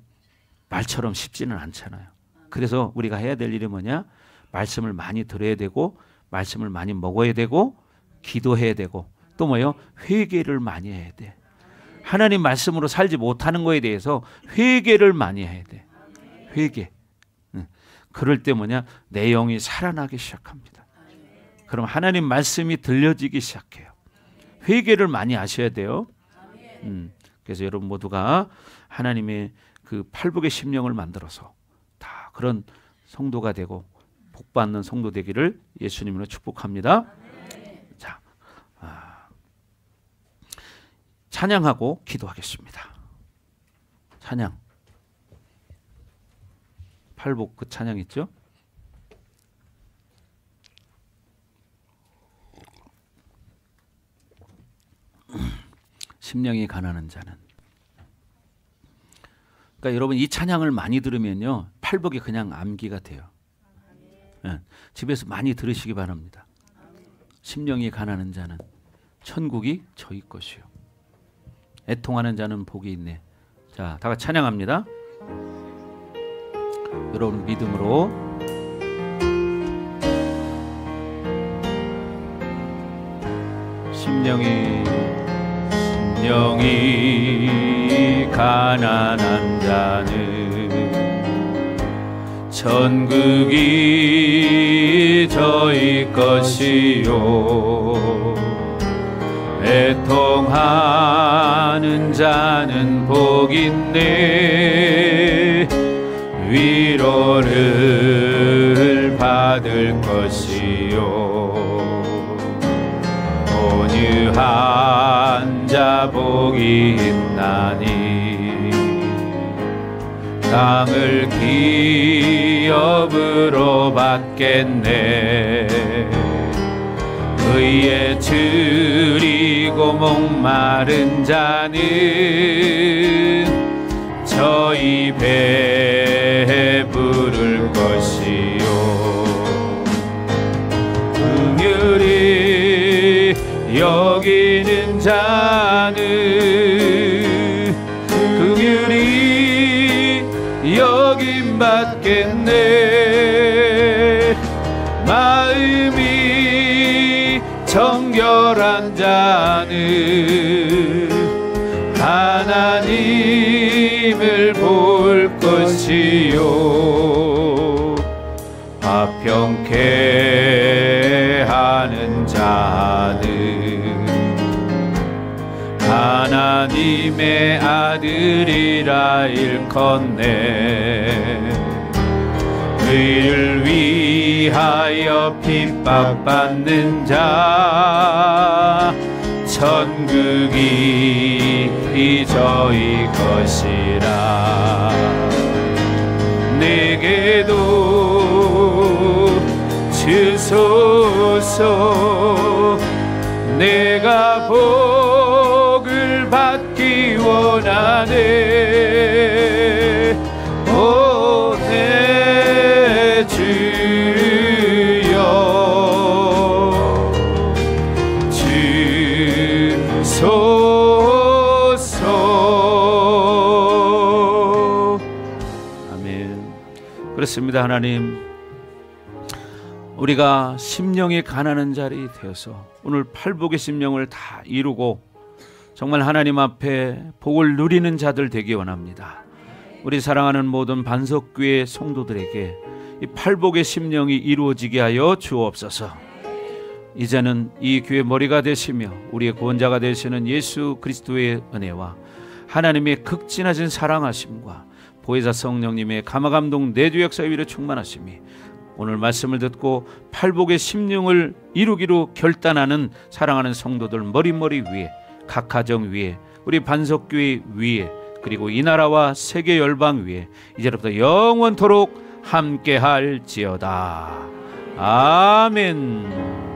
말처럼 쉽지는 않잖아요. 그래서 우리가 해야 될 일이 뭐냐? 말씀을 많이 들어야 되고 말씀을 많이 먹어야 되고 기도해야 되고 또 뭐요? 회개를 많이 해야 돼. 하나님 말씀으로 살지 못하는 거에 대해서 회개를 많이 해야 돼. 회개. 그럴 때 뭐냐? 내 영이 살아나기 시작합니다. 그럼 하나님 말씀이 들려지기 시작해요. 회개를 많이 하셔야 돼요. 그래서 여러분 모두가 하나님의 그 팔복의 심령을 만들어서 다 그런 성도가 되고 복받는 성도 되기를 예수님으로 축복합니다. 자, 찬양하고 기도하겠습니다. 찬양. 팔복 그 찬양 있죠? 심령이 가난한 자는. 그러니까 여러분 이 찬양을 많이 들으면요 팔복이 그냥 암기가 돼요. 집에서 많이 들으시기 바랍니다. 심령이 가난한 자는 천국이 저희 것이요. 애통하는 자는 복이 있네. 자, 다 같이 찬양합니다. 여러분 믿음으로. 심령이 가난한 자는 천국이 저희 것이요. 애통하는 자는 복 있네. 위로를 받을 것이요. 온유한 자 복이 있나니 땅을 기업으로 받겠네. 의에 줄이고 목마른 자는 저희 배에 부를 것이요. 긍휼히 여기는 자는 긍휼히 여김 받겠네. 마음이 정결한 자는 하나님을 볼 것이요. 화평케 하는 자는 하나님의 아들이라 일컫네. 의를 위하여 핍박받는 자 천국이 저희 것이라. 내게도 주소서. 내가 복을 받기 원하네. 오 내 주여 주소서. 아멘. 그렇습니다. 하나님, 우리가 심령이 가난한 자리 되어서 오늘 팔복의 심령을 다 이루고 정말 하나님 앞에 복을 누리는 자들 되기 원합니다. 우리 사랑하는 모든 반석교회 성도들에게 이 팔복의 심령이 이루어지게 하여 주옵소서. 이제는 이 교회 머리가 되시며 우리의 구원자가 되시는 예수 그리스도의 은혜와 하나님의 극진하신 사랑하심과 보혜사 성령님의 감화감동 내주 역사 위로 충만하심이 오늘 말씀을 듣고 팔복의 심령을 이루기로 결단하는 사랑하는 성도들 머리머리 위에, 각 가정 위에, 우리 반석교회 위에, 그리고 이 나라와 세계 열방 위에 이제부터 영원토록 함께할지어다. 아멘.